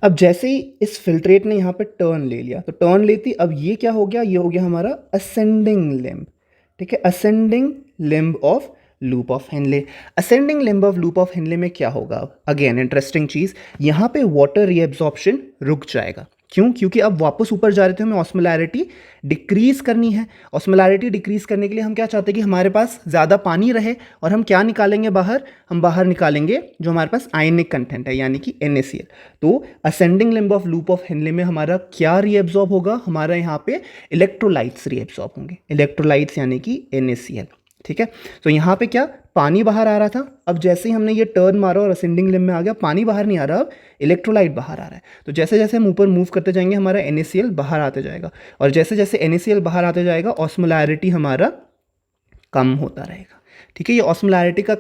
अब जैसे ही इस फिल्ट्रेट ने यहाँ पे टर्न ले लिया, तो टर्न लेती अब ये क्या हो गया? ये हो गया हमारा असेंडिंग लिम्ब, ठीक है। Ascending limb of loop of Henle. Ascending limb of loop of Henley में क्या होगा? अगेन इंटरेस्टिंग चीज़, यहाँ पे वाटर रीएब्जॉर्प्शन रुक जाएगा। क्यों? क्योंकि अब वापस ऊपर जा रहे थे, हमें ऑस्मोलैरिटी डिक्रीज करनी है। ऑस्मोलैरिटी डिक्रीज करने के लिए हम क्या चाहते हैं कि हमारे पास ज़्यादा पानी रहे, और हम क्या निकालेंगे बाहर? हम बाहर निकालेंगे जो हमारे पास आयनिक कंटेंट है, यानी कि NaCl। तो ascending limb of loop of Henley में हमारा क्या रीएब्जॉर्ब होगा? हमारा यहाँ पे इलेक्ट्रोलाइट्स रीएब्जॉर्ब होंगे, इलेक्ट्रोलाइट्स यानी कि NaCl, ठीक है। तो यहाँ पे क्या पानी बाहर आ रहा था, अब जैसे ही हमने ये टर्न मारा और असेंडिंग लिम्ब में आ गया, पानी बाहर नहीं आ रहा, अब इलेक्ट्रोलाइट बाहर आ रहा है। तो जैसे जैसे हम ऊपर मूव करते जाएंगे हमारा NaCl बाहर आते जाएगा, और जैसे जैसे NaCl बाहर आते जाएगा ऑस्मोलैरिटी हमारा कम होता रहेगा, ठीक है। ये ऑस्मोलैरिटी का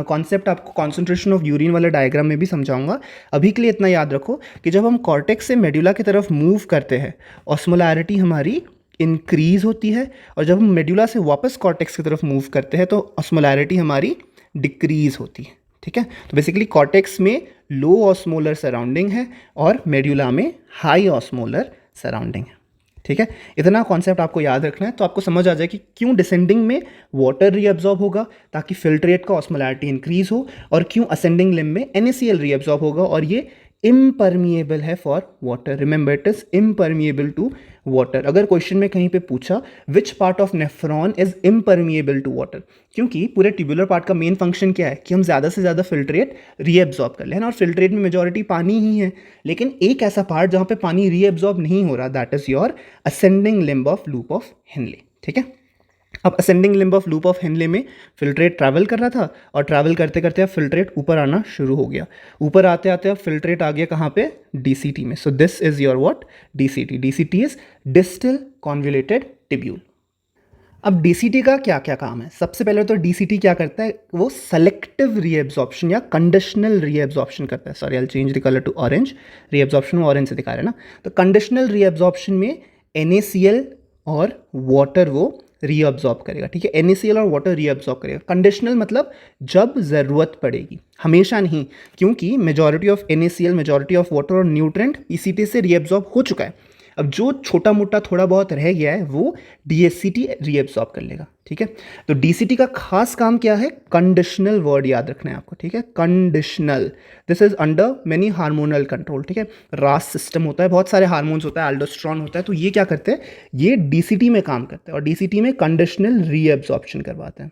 कॉन्सेप्ट आपको कॉन्सेंट्रेशन ऑफ यूरिन वाले डायग्राम में भी समझाऊंगा। अभी के लिए इतना याद रखो कि जब हम कॉर्टेक्स से मेडुला की तरफ मूव करते हैं ऑस्मोलैरिटी हमारी इंक्रीज होती है, और जब हम मेडुला से वापस कॉर्टेक्स की तरफ मूव करते हैं तो ऑस्मोलैरिटी हमारी डिक्रीज होती है, ठीक है। तो बेसिकली कॉर्टेक्स में लो ऑस्मोलर सराउंडिंग है और मेडुला में हाई ऑस्मोलर सराउंडिंग है, ठीक है। इतना कॉन्सेप्ट आपको याद रखना है, तो आपको समझ आ जाए कि क्यों डिसेंडिंग में वाटर रीअब्जॉर्ब होगा ताकि फिल्ट्रेट का ऑस्मोलैरिटी इंक्रीज हो, और क्यों असेंडिंग लिम्ब में NaCl रीअब्जॉर्ब होगा और ये इम्परमिएबल है for water. Remember it is impermeable to water. अगर क्वेश्चन में कहीं पे पूछा which part of nephron is impermeable to water, क्योंकि पूरे ट्यूबुलर पार्ट का मेन फंक्शन क्या है कि हम ज़्यादा से ज़्यादा फिल्ट्रेट रीएब्जॉर्ब कर लें, और फिल्ट्रेट में मेजॉरिटी पानी ही है, लेकिन एक ऐसा पार्ट जहाँ पे पानी रीएब्जॉर्ब नहीं हो रहा, that is your ascending limb of loop of Henle, ठीक है। अब ascending limb of loop of Henley में फिल्ट्रेट ट्रैवल कर रहा था, और ट्रैवल करते करते अब फिल्ट्रेट ऊपर आना शुरू हो गया। ऊपर आते आते अब फिल्ट्रेट आ गया कहाँ पे? DCT में। सो this is your what? DCT। DCT is distal convoluted tubule. अब DCT का क्या क्या काम है? सबसे पहले तो DCT क्या करता है? वो सेलेक्टिव रीएब्जॉर्प्शन या कंडीशनल रीएब्जॉर्प्शन करता है। Sorry, I will change the colour to orange. Reabsorption में ऑरेंज से दिखा रहे हैं ना, तो कंडीशनल रीएब्जॉर्प्शन में NaCl और वाटर वो रीअब्जॉर्ब करेगा, ठीक है। NaCl और वाटर रीअब्जॉर्ब करेगा। कंडीशनल मतलब जब ज़रूरत पड़ेगी, हमेशा नहीं, क्योंकि majority of NaCl, majority of water और न्यूट्रेंट PCT से रीअब्जॉर्ब हो चुका है। अब जो छोटा मोटा थोड़ा बहुत रह गया है वो DSCT रीअब्सॉर्ब कर लेगा, ठीक है। तो DCT का खास काम क्या है? कंडीशनल वर्ड याद रखना है आपको, ठीक है। Conditional, this is under many hormonal control, ठीक है। रास सिस्टम होता है, बहुत सारे हार्मोन्स होता है, एल्डोस्टेरोन होता है, तो ये क्या करते हैं? ये DCT में काम करते हैं, और DCT में कंडीशनल रीअब्सॉर्प्शन करवाते हैं,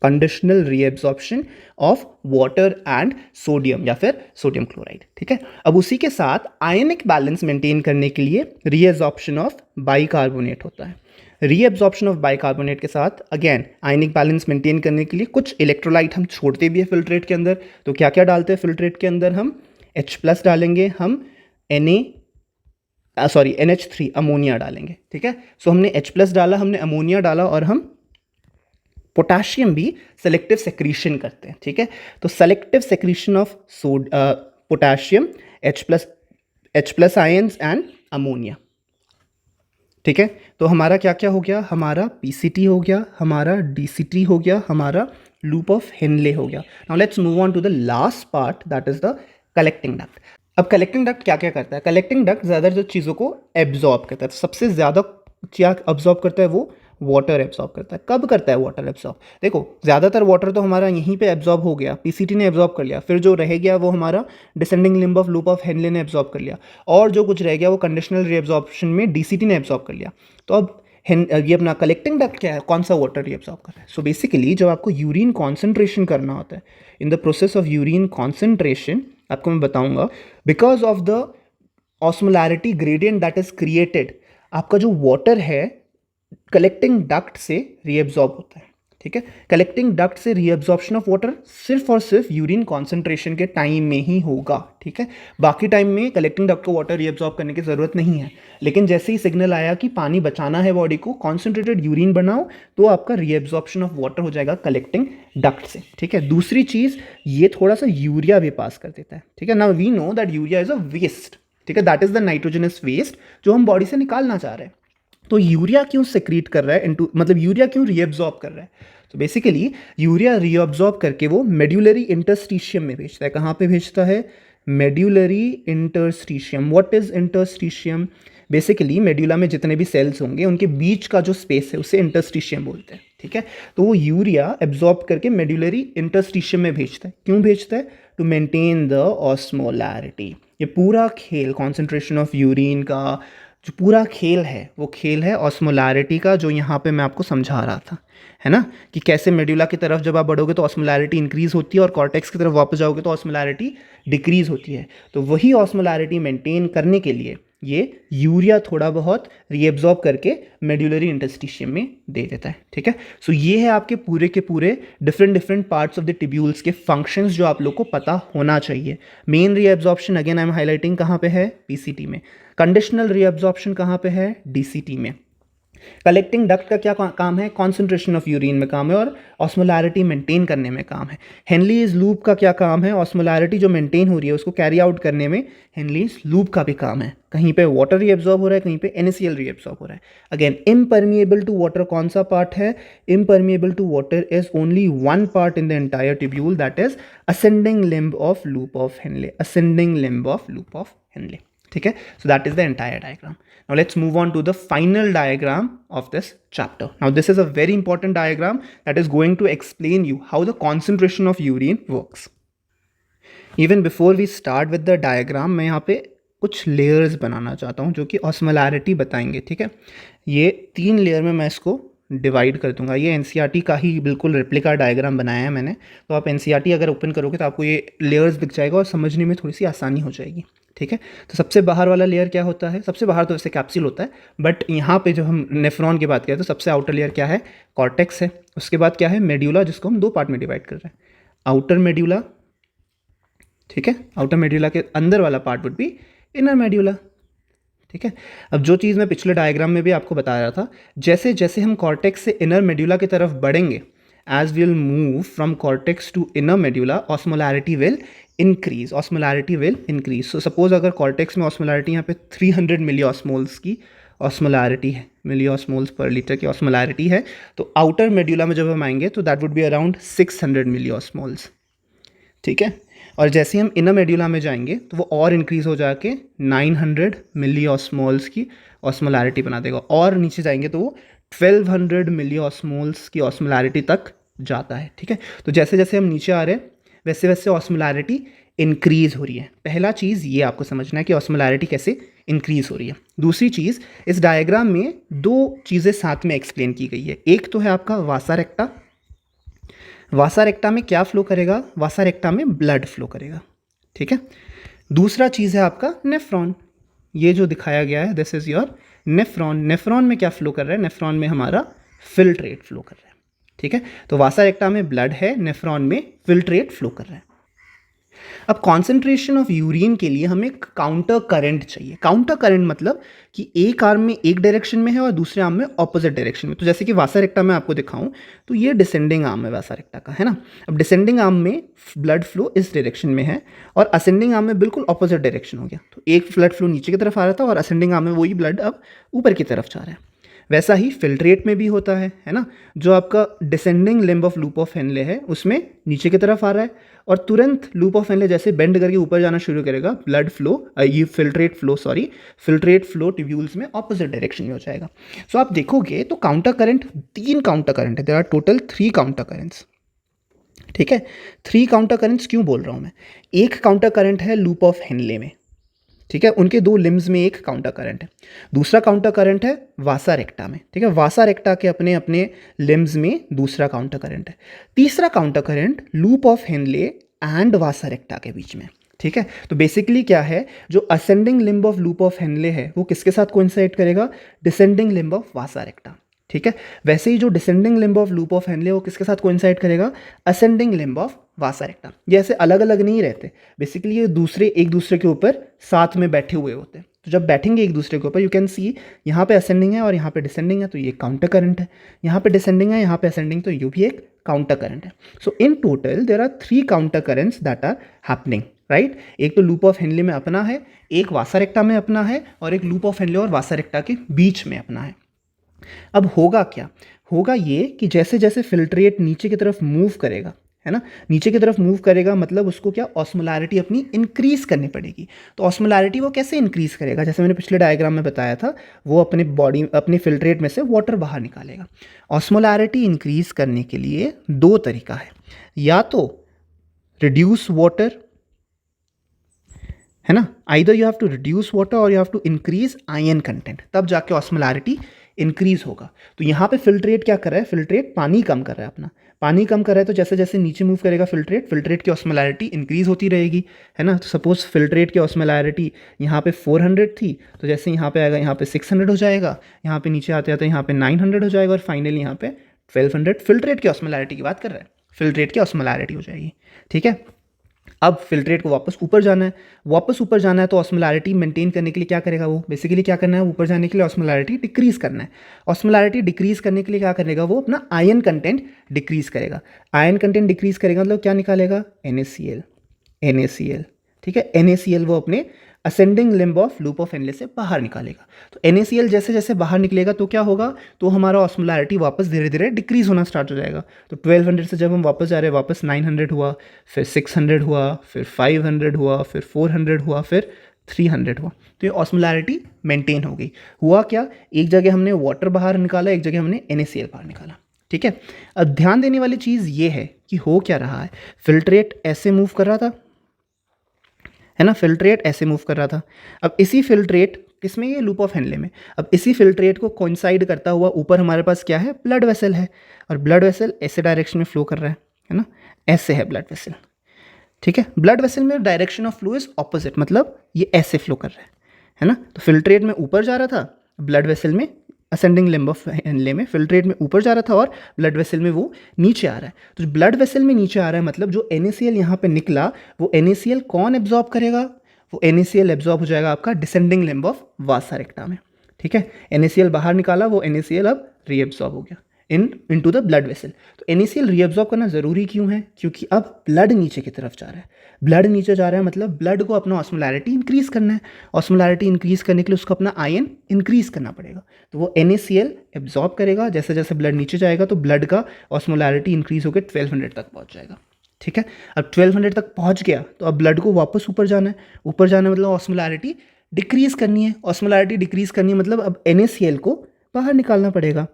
conditional reabsorption of water and sodium या फिर सोडियम क्लोराइड, ठीक है। अब उसी के साथ आयनिक बैलेंस मेंटेन करने के लिए रीएब्जॉर्प्शन ऑफ बाइकार्बोनेट होता है। रीएब्जॉर्प्शन ऑफ बाइकार्बोनेट के साथ अगेन आयनिक बैलेंस मेंटेन करने के लिए कुछ इलेक्ट्रोलाइट हम छोड़ते भी है फिल्ट्रेट के अंदर। तो क्या क्या डालते हैं फिल्ट्रेट के अंदर? हम H+ डालेंगे, हम NH3 अमोनिया डालेंगे, ठीक है। सो हमने H+ डाला, हमने अमोनिया डाला, और हम पोटाशियम भी सेलेक्टिव सेक्रीशन करते हैं, ठीक है। तो selective secretion of potassium, H+ ions and ammonia, ठीक है। तो हमारा क्या क्या हो गया? हमारा PCT हो गया, हमारा DCT हो गया, हमारा लूप ऑफ हेनले हो गया। Now let's move on to the last part, that is the collecting duct. अब कलेक्टिंग डक्ट क्या क्या करता है? कलेक्टिंग डक्ट ज़्यादा जो चीज़ों को एब्जॉर्ब करता है, तो सबसे ज़्यादा क्या ऑब्जॉर्ब करता है? वो वाटर एब्जॉर्ब करता है। कब करता है वाटर एब्जॉर्ब? देखो, ज़्यादातर वाटर तो हमारा यहीं पे एब्जॉर्ब हो गया, PCT ने एब्जॉर्ब कर लिया, फिर जो रह गया वो हमारा descending limb of loop of Henley ने एब्जॉर्ब कर लिया, और जो कुछ रह गया वो कंडीशनल रीएब्जॉर्प्शन में DCT ने एब्जॉर्ब कर लिया। तो अब ये अपना कलेक्टिंग डक्ट क्या है? कौन सा वाटर रीएब्जॉर्ब कर रहा है? सो बेसिकली जब आपको यूरिन कॉन्सेंट्रेशन करना होता है, in the process of urine concentration, आपको मैं बताऊंगा, because of the osmolarity gradient that is created, आपका जो वाटर है कलेक्टिंग डक्ट से रीएब्जॉर्ब होता है, ठीक है। कलेक्टिंग डक्ट से रीअब्जॉर्प्शन ऑफ वाटर सिर्फ और सिर्फ यूरिन कॉन्सेंट्रेशन के टाइम में ही होगा, ठीक है। बाकी टाइम में कलेक्टिंग डक्ट को वाटर रीअब्जॉर्ब करने की ज़रूरत नहीं है, लेकिन जैसे ही सिग्नल आया कि पानी बचाना है बॉडी को, कॉन्सेंट्रेटेड यूरिन बनाओ, तो आपका रीअब्जॉर्प्शन ऑफ वाटर हो जाएगा कलेक्टिंग डक्ट से, ठीक है। दूसरी चीज़, ये थोड़ा सा यूरिया भी पास कर देता है, ठीक है। Now we know that urea is a waste, ठीक है, that is the nitrogenous waste जो हम बॉडी से निकालना चाह रहे हैं। तो यूरिया क्यों सेक्रीट कर रहा है इनटू, मतलब यूरिया क्यों रीअब्जॉर्ब कर रहा है? तो बेसिकली यूरिया रीअब्जॉर्ब करके वो मेड्यूलरी इंटरस्टिशियम में भेजता है। कहाँ पे भेजता है? Medullary interstitium. What is interstitium? Basically medulla में जितने भी सेल्स होंगे उनके बीच का जो स्पेस है उसे इंटरस्टिशियम बोलते हैं, ठीक है। तो वो यूरिया एब्जॉर्ब करके मेड्यूलरी इंटरस्टिशियम में भेजता है। क्यों भेजता है? To maintain the osmolarity. ये पूरा खेल कॉन्सेंट्रेशन ऑफ यूरिन का जो पूरा खेल है वो खेल है ऑस्मोलैरिटी का, जो यहाँ पे मैं आपको समझा रहा था, है ना, कि कैसे मेड्यूला की तरफ जब आप बढ़ोगे तो ऑस्मोलैरिटी इंक्रीज होती है और कॉर्टेक्स की तरफ वापस जाओगे तो ऑस्मोलैरिटी डिक्रीज होती है। तो वही ऑस्मोलैरिटी मेंटेन करने के लिए ये यूरिया थोड़ा बहुत रीएब्जॉर्ब करके मेड्यूलरी इंटरस्टिशियम में दे देता है, ठीक है। सो ये है आपके पूरे के पूरे different parts of the tubules के फंक्शंस जो आप लोग को पता होना चाहिए। Main reabsorption again I am highlighting कहाँ पे है? पीसीटी में। कंडीशनल रीअब्जॉर्प्शन कहाँ पे है? डीसीटी में। कलेक्टिंग डक्ट का क्या काम है? कॉन्सेंट्रेशन ऑफ यूरिन में काम है और ऑस्मोलैरिटी मेंटेन करने में काम है। हेनलीज लूप का क्या काम है? ऑस्मोलैरिटी जो मेंटेन हो रही है उसको कैरी आउट करने में हेनलीज लूप का भी काम है। कहीं पे वाटर रीअब्जॉर्ब हो रहा है, कहीं पे NaCl रीअब्जॉर्ब हो रहा है। अगेन इम्परमिएबल टू वाटर कौन सा पार्ट है? Impermeable to water is only one part in the entire tubule, that is ascending limb of loop of Henle. Ascending limb of loop of Henle, ठीक है। So that is the entire diagram. Now let's move on to the final diagram of this chapter. Now this is a very important diagram that is going to explain you how the concentration of urine works. Even before we start with the diagram, मैं यहाँ पे कुछ layers बनाना चाहता हूँ जो कि osmolarity बताएंगे, ठीक है। ये 3 लेयर में मैं इसको डिवाइड कर दूंगा। ये NCERT का ही बिल्कुल रेप्लिका डायग्राम बनाया है मैंने, तो आप NCERT अगर ओपन करोगे तो आपको ये लेयर्स दिख जाएगा और समझने में थोड़ी सी आसानी हो जाएगी, ठीक है। तो सबसे बाहर वाला लेयर क्या होता है? सबसे बाहर तो वैसे कैप्सूल होता है, बट यहाँ पे जो हम नेफ्रॉन की बात करें तो सबसे आउटर लेयर क्या है? कॉर्टेक्स है। उसके बाद क्या है? मेड्यूला, जिसको हम 2 पार्ट में डिवाइड कर रहे हैं, आउटर मेड्यूला, ठीक है। आउटर मेड्यूला के अंदर वाला part would be inner medulla, ठीक है। अब जो चीज़ मैं पिछले डायग्राम में भी आपको बता रहा था, जैसे जैसे हम कॉर्टेक्स से इनर मेड्यूला की तरफ बढ़ेंगे, as will move from cortex to inner medulla, osmolarity will increase, osmolarity will increase. So suppose अगर कॉर्टेक्स में ऑस्मोलैरिटी यहाँ पे 300 मिलीऑस्मोल्स की ऑस्मोलैरिटी है, मिलीऑस्मोल्स पर लीटर की ऑस्मोलैरिटी है, तो आउटर मेड्यूला में जब हम आएंगे तो दैट वुड बी अराउंड 600 मिलीऑस्मोल्स, ठीक है। और जैसे हम इनर मेड्यूला में जाएंगे तो वो और इंक्रीज हो जाके 900 मिलीऑस्मोल्स की ऑस्मोलैरिटी बना देगा, और नीचे जाएंगे तो वो 1200 मिलीऑस्मोल्स की ऑस्मोलैरिटी तक जाता है, ठीक है। तो जैसे जैसे हम नीचे आ रहे हैं वैसे वैसे ऑस्मोलैरिटी इंक्रीज हो रही है। पहला चीज़ ये आपको समझना है कि ऑस्मोलैरिटी कैसे इंक्रीज हो रही है। दूसरी चीज़, इस डायग्राम में 2 चीज़ें साथ में एक्सप्लेन की गई है। एक तो है आपका वासा रेक्टा। वासा रेक्टा में क्या फ्लो करेगा? वासा रेक्टा में ब्लड फ्लो करेगा, ठीक है। दूसरा चीज़ है आपका नेफ्रॉन। ये जो दिखाया गया है, this is your nephron. Nephron में क्या फ्लो कर रहा है? नेफ्रॉन में हमारा फिल्ट्रेट फ्लो कर रहा है, ठीक है। तो वासा रेक्टा में ब्लड है, नेफ्रॉन में फिल्ट्रेट फ्लो कर रहा है। अब कॉन्सेंट्रेशन ऑफ यूरिन के लिए हमें काउंटर करंट चाहिए। काउंटर करंट मतलब कि एक आर्म में एक डायरेक्शन में है और दूसरे आर्म में ऑपोजिट डायरेक्शन में। तो जैसे कि वासा रेक्टा में आपको दिखाऊं तो ये डिसेंडिंग आर्म है वासा रेक्टा का, है ना। अब डिसेंडिंग आर्म में ब्लड फ्लो इस डायरेक्शन में है और असेंडिंग आर्म में बिल्कुल ऑपोजिट डायरेक्शन हो गया। तो एक ब्लड फ्लो नीचे की तरफ आ रहा था और असेंडिंग आर्म में वही ब्लड अब ऊपर की तरफ जा रहा है। वैसा ही फिल्ट्रेट में भी होता है ना। जो आपका descending limb of loop of Henle है उसमें नीचे की तरफ आ रहा है और तुरंत लूप ऑफ हेनले जैसे बेंड करके ऊपर जाना शुरू करेगा, ब्लड फ्लो, ये फिल्ट्रेट फ्लो ट्यूब्यूल्स में ऑपोजिट डायरेक्शन में हो जाएगा। सो आप देखोगे तो काउंटर करंट, 3 काउंटर करंट है। There are total 3 counter currents, ठीक है। 3 काउंटर करंट्स क्यों बोल रहा हूँ मैं? एक काउंटर करंट है लूप ऑफ हेनले में, ठीक है। उनके 2 लिम्स में एक काउंटर करंट है। दूसरा काउंटर करंट है वासा रेक्टा में, ठीक है। वासा रेक्टा के अपने अपने लिम्स में दूसरा काउंटर करंट है। तीसरा counter current loop of Henley and वासा रेक्टा के बीच में, ठीक है। तो बेसिकली क्या है, जो ascending limb of loop of Henle है वो किसके साथ कोइंसाइड करेगा? डिसेंडिंग लिम्ब ऑफ वासा रेक्टा। ठीक है। वैसे ही जो descending limb of loop of Henley वो किसके साथ कोइंसाइड करेगा, असेंडिंग लिम्ब ऑफ वासा रेक्टा। ये ऐसे अलग अलग नहीं रहते, बेसिकली ये दूसरे एक दूसरे के ऊपर साथ में बैठे हुए होते हैं। तो जब बैठेंगे एक दूसरे के ऊपर, यू कैन सी यहाँ पे असेंडिंग है और यहाँ पे डिसेंडिंग है, तो ये काउंटर करंट है। यहाँ पे डिसेंडिंग है, यहाँ पे असेंडिंग, तो ये भी एक काउंटर करंट है। So in total there are 3 counter currents that are happening, right. एक तो लूप ऑफ हेनले में अपना है, एक वासा रेक्टा में अपना है, और एक लूप ऑफ हेनले और वासा रेक्टा के बीच में अपना है। अब होगा क्या, होगा ये कि जैसे जैसे फिल्ट्रेट नीचे की तरफ मूव करेगा, है ना, नीचे की तरफ मूव करेगा मतलब उसको क्या, ऑस्मोलैरिटी अपनी इंक्रीज करनी पड़ेगी। तो ऑस्मोलैरिटी वो कैसे इंक्रीज करेगा, जैसे मैंने पिछले डायग्राम में बताया था, वो अपने बॉडी अपने फिल्ट्रेट में से वाटर बाहर निकालेगा। ऑस्मोलैरिटी इंक्रीज करने के लिए 2 तरीका है, या तो रिड्यूस वाटर, है ना, either you have to reduce water और you have to increase ion content, तब जाके ऑस्मोलैरिटी इंक्रीज होगा। तो यहाँ पे फिल्ट्रेट क्या कर रहा है, फिल्ट्रेट पानी कम कर रहा है, अपना पानी कम कर रहा है, तो जैसे जैसे नीचे मूव करेगा फिल्ट्रेट की ऑस्मोलैरिटी इंक्रीज होती रहेगी, है ना। तो सपोज फिल्ट्रेट की ऑस्मोलैरिटी यहाँ पे 400 थी, तो जैसे यहाँ पे आएगा यहाँ पे 600 हो जाएगा, यहाँ पे नीचे आते आते यहाँ पे 900 हो जाएगा, और फाइनली यहाँ पे 1200। फिल्ट्रेट की ऑस्मोलैरिटी की बात कर रहा है, फिल्ट्रेट की ऑस्मोलैरिटी हो जाएगी, ठीक है। अब फिल्ट्रेट को वापस ऊपर जाना है, वापस ऊपर जाना है, तो ऑस्मोलैरिटी मेंटेन करने के लिए क्या करेगा वो, बेसिकली क्या करना है, ऊपर जाने के लिए ऑस्मोलैरिटी डिक्रीज करना है। ऑस्मोलैरिटी डिक्रीज करने के लिए क्या करेगा वो, अपना आयन कंटेंट डिक्रीज करेगा। आयन कंटेंट डिक्रीज करेगा मतलब क्या निकालेगा, NaCl, ठीक है। NaCl वो अपने ascending limb of loop of Henley से बाहर निकालेगा। तो NaCl जैसे जैसे बाहर निकलेगा तो क्या होगा, तो हमारा ऑस्मोलैरिटी वापस धीरे धीरे डिक्रीज होना स्टार्ट हो जाएगा। तो 1200 से जब हम वापस जा रहे हैं, वापस 900 हुआ, फिर 600 हुआ, फिर 500 हुआ, फिर 400 हुआ, फिर 300 हुआ। तो ये ऑस्मोलैरिटी मेंटेन हो गई। हुआ क्या, एक जगह हमने वाटर बाहर निकाला, एक जगह हमने NaCl बाहर निकाला, ठीक है। अब ध्यान देने वाली चीज़ ये है कि हो क्या रहा है, फिल्ट्रेट ऐसे मूव कर रहा था, है ना, फिल्ट्रेट ऐसे मूव कर रहा था। अब इसी फिल्ट्रेट किसमें, ये लूप ऑफ हेनले में, अब इसी फिल्ट्रेट को कोइंसाइड करता हुआ ऊपर हमारे पास क्या है, ब्लड वेसल है, और ब्लड वेसल ऐसे डायरेक्शन में फ्लो कर रहा है ना, ऐसे है ब्लड वेसल, ठीक है। ब्लड वेसल में direction of flow is opposite, मतलब ये ऐसे फ्लो कर रहा है ना। तो फिल्ट्रेट में ऊपर जा रहा था, ब्लड वेसल में असेंडिंग लिम्ब ऑफ हेनले में फिल्ट्रेट में ऊपर जा रहा था, और ब्लड वेसल में वो नीचे आ रहा है। तो ब्लड वेसल में नीचे आ रहा है मतलब जो NaCl यहाँ पे निकला, वो NaCl कौन एब्जॉर्ब करेगा, वो NaCl एब्जॉर्ब हो जाएगा आपका डिसेंडिंग लिम्ब ऑफ वासा रेक्टा में, ठीक है। NaCl बाहर निकाला, वो NaCl अब रीएब्जॉर्ब हो गया इनटू द ब्लड वेसल। तो NaCl रीअब्जॉर्ब करना ज़रूरी क्यों है, क्योंकि अब ब्लड नीचे की तरफ जा रहा है, ब्लड नीचे जा रहा है मतलब ब्लड को अपना ऑस्मोलैरिटी इंक्रीज़ करना है। ऑस्मोलैरिटी इंक्रीज़ करने के लिए उसको अपना आयन इंक्रीज़ करना पड़ेगा, तो वो NaCl एब्जॉर्ब करेगा। जैसे जैसे ब्लड नीचे जाएगा तो ब्लड का ऑस्मोलैरिटी इंक्रीज़ होकर 1200 तक पहुँच जाएगा, ठीक है। अब 1200 तक पहुँच गया तो अब ब्लड को वापस ऊपर जाना है, ऊपर जाना मतलब ऑस्मोलैरिटी डिक्रीज़ करनी है। ऑस्मोलैरिटी डिक्रीज़ करनी है मतलब अब NaCl को बाहर निकालना पड़ेगा।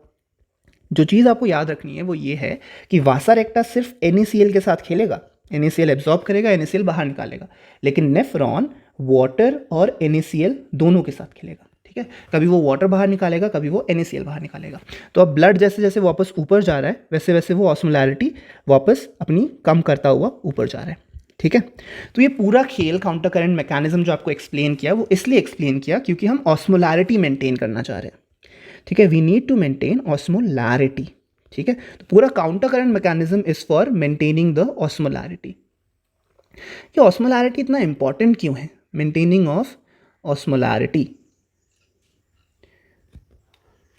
जो चीज़ आपको याद रखनी है वो ये है कि वासा रेक्टा सिर्फ NaCl के साथ खेलेगा, NaCl एब्जॉर्ब करेगा, NaCl बाहर निकालेगा, लेकिन नेफ्रॉन वाटर और NaCl दोनों के साथ खेलेगा, ठीक है। कभी वो वाटर बाहर निकालेगा, कभी वो NaCl बाहर निकालेगा। तो अब ब्लड जैसे जैसे वापस ऊपर जा रहा है वैसे वैसे वो ऑस्मोलैरिटी वापस अपनी कम करता हुआ ऊपर जा रहा है, ठीक है। तो ये पूरा खेल काउंटर करंट मैकेनिज्म जो आपको एक्सप्लेन किया वो इसलिए एक्सप्लेन किया क्योंकि हम ऑस्मोलैरिटी मेंटेन करना चाह रहे हैं, ठीक है। We need to maintain osmolarity, ठीक है। तो पूरा counter current mechanism is for maintaining the osmolarity. ये ऑस्मोलैरिटी इतना इंपॉर्टेंट क्यों है, maintaining of osmolarity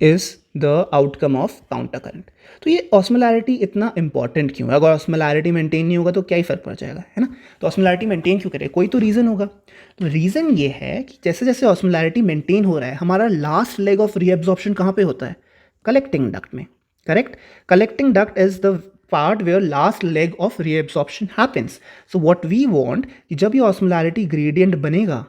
is the outcome of counter current. तो ये ऑस्मोलैरिटी इतना इंपॉर्टेंट क्यों है, अगर ऑस्मोलैरिटी मेंटेन नहीं होगा तो क्या ही फर्क पड़ जाएगा, है ना। तो ऑस्मोलैरिटी मेंटेन क्यों करे, कोई तो रीज़न होगा। तो रीज़न ये है कि जैसे जैसे ऑस्मोलैरिटी मेंटेन हो रहा है, हमारा लास्ट लेग ऑफ रीएब्जॉर्प्शन कहाँ पे होता है, कलेक्टिंग डक्ट में, correct. Collecting duct is the part where last leg of reabsorption happens. So what we want कि जब ये ऑस्मोलैरिटी ग्रेडियंट बनेगा,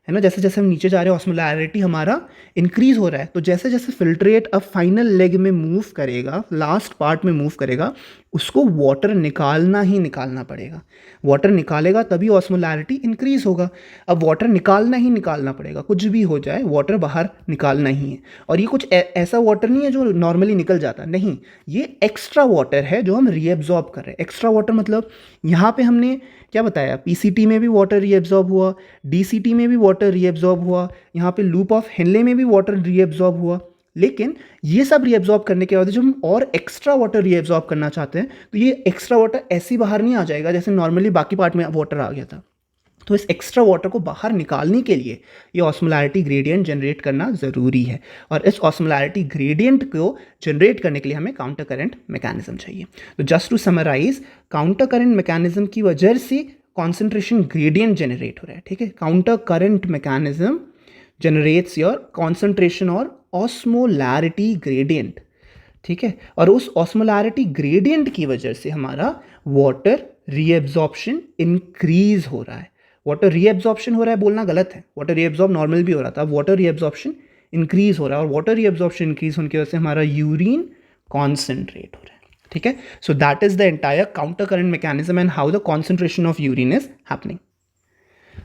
है ना, जैसे जैसे हम नीचे जा रहे हैं ऑस्मोलैरिटी हमारा इंक्रीज हो रहा है, तो जैसे जैसे फिल्ट्रेट अब फाइनल लेग में मूव करेगा, लास्ट पार्ट में मूव करेगा, उसको वाटर निकालना ही निकालना पड़ेगा। वाटर निकालेगा तभी ऑस्मोलैरिटी इंक्रीज होगा। अब वाटर निकालना ही निकालना पड़ेगा, कुछ भी हो जाए वाटर बाहर निकालना ही है। और ये कुछ ऐसा वाटर नहीं है जो नॉर्मली निकल जाता, नहीं, ये एक्स्ट्रा वाटर है जो हम रीएब्जॉर्ब कर रहे हैं। एक्स्ट्रा वाटर मतलब यहाँ पे हमने क्या बताया, PCT में भी वाटर रीएब्जॉर्ब हुआ, DCT में भी वाटर रीएब्जॉर्ब हुआ, यहाँ पे लूप ऑफ हेनले में भी वाटर रीएब्जॉर्ब हुआ, लेकिन ये सब रीएब्जॉर्ब करने के बाद जब हम और एक्स्ट्रा वाटर रीएब्जॉर्ब करना चाहते हैं तो ये एक्स्ट्रा वाटर ऐसे ही बाहर नहीं आ जाएगा जैसे नॉर्मली बाकी पार्ट में वाटर आ गया था। तो इस एक्स्ट्रा वाटर को बाहर निकालने के लिए ये ऑस्मोलैरिटी ग्रेडियंट जनरेट करना ज़रूरी है, और इस ऑस्मोलैरिटी ग्रेडियंट को जनरेट करने के लिए हमें काउंटर करंट मैकेनिज्म चाहिए। तो just to summarise, counter current mechanism की वजह से कॉन्सेंट्रेशन ग्रेडियंट जनरेट हो रहा है, ठीक है। Counter current mechanism generates your concentration और ऑस्मोलैरिटी ग्रेडियंट, ठीक है। और उस ऑस्मोलैरिटी ग्रेडियंट की वजह से हमारा वाटर रीएब्जॉर्प्शन इंक्रीज हो रहा है। वाटर रीएब्जॉर्प्शन हो रहा है बोलना गलत है, वाटर रीएब्जॉर्ब नॉर्मल भी हो रहा था, वाटर रीएब्जॉर्प्शन इंक्रीज हो रहा है, और वाटर रीएब्जॉर्प्शन इंक्रीज होने की वजह से हमारा यूरिन कॉन्सेंट्रेट हो रहा है, ठीक है। So that is the entire counter current mechanism and how the concentration of urine is happening.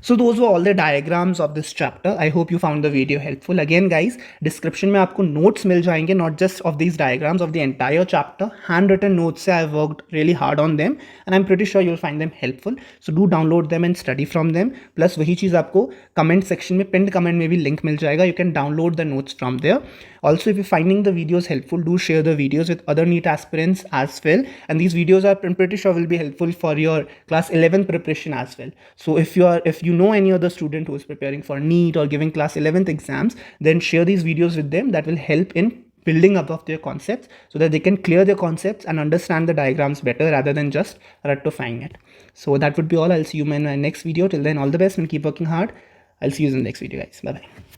So those were all the diagrams of this chapter. I hope you found the video helpful. Again guys, description में आपको notes मिल जाएंगे, not just of these diagrams, of the entire chapter. Handwritten notes से I worked really hard on them and I'm pretty sure you'll find them helpful. So do download them and study from them. Plus वही चीज़ आपको comment section में pinned comment में भी link मिल जाएगा. You can download the notes from there. Also, if you're finding the videos helpful, do share the videos with other NEET aspirants as well. And these videos are, I'm pretty sure, will be helpful for your class 11 preparation as well. So if you know any other student who is preparing for NEET or giving class 11th exams, then share these videos with them. That will help in building up of their concepts so that they can clear their concepts and understand the diagrams better rather than just rectifying it. So that would be all. I'll see you in my next video. Till then, all the best and keep working hard. I'll see you in the next video, guys. Bye-bye.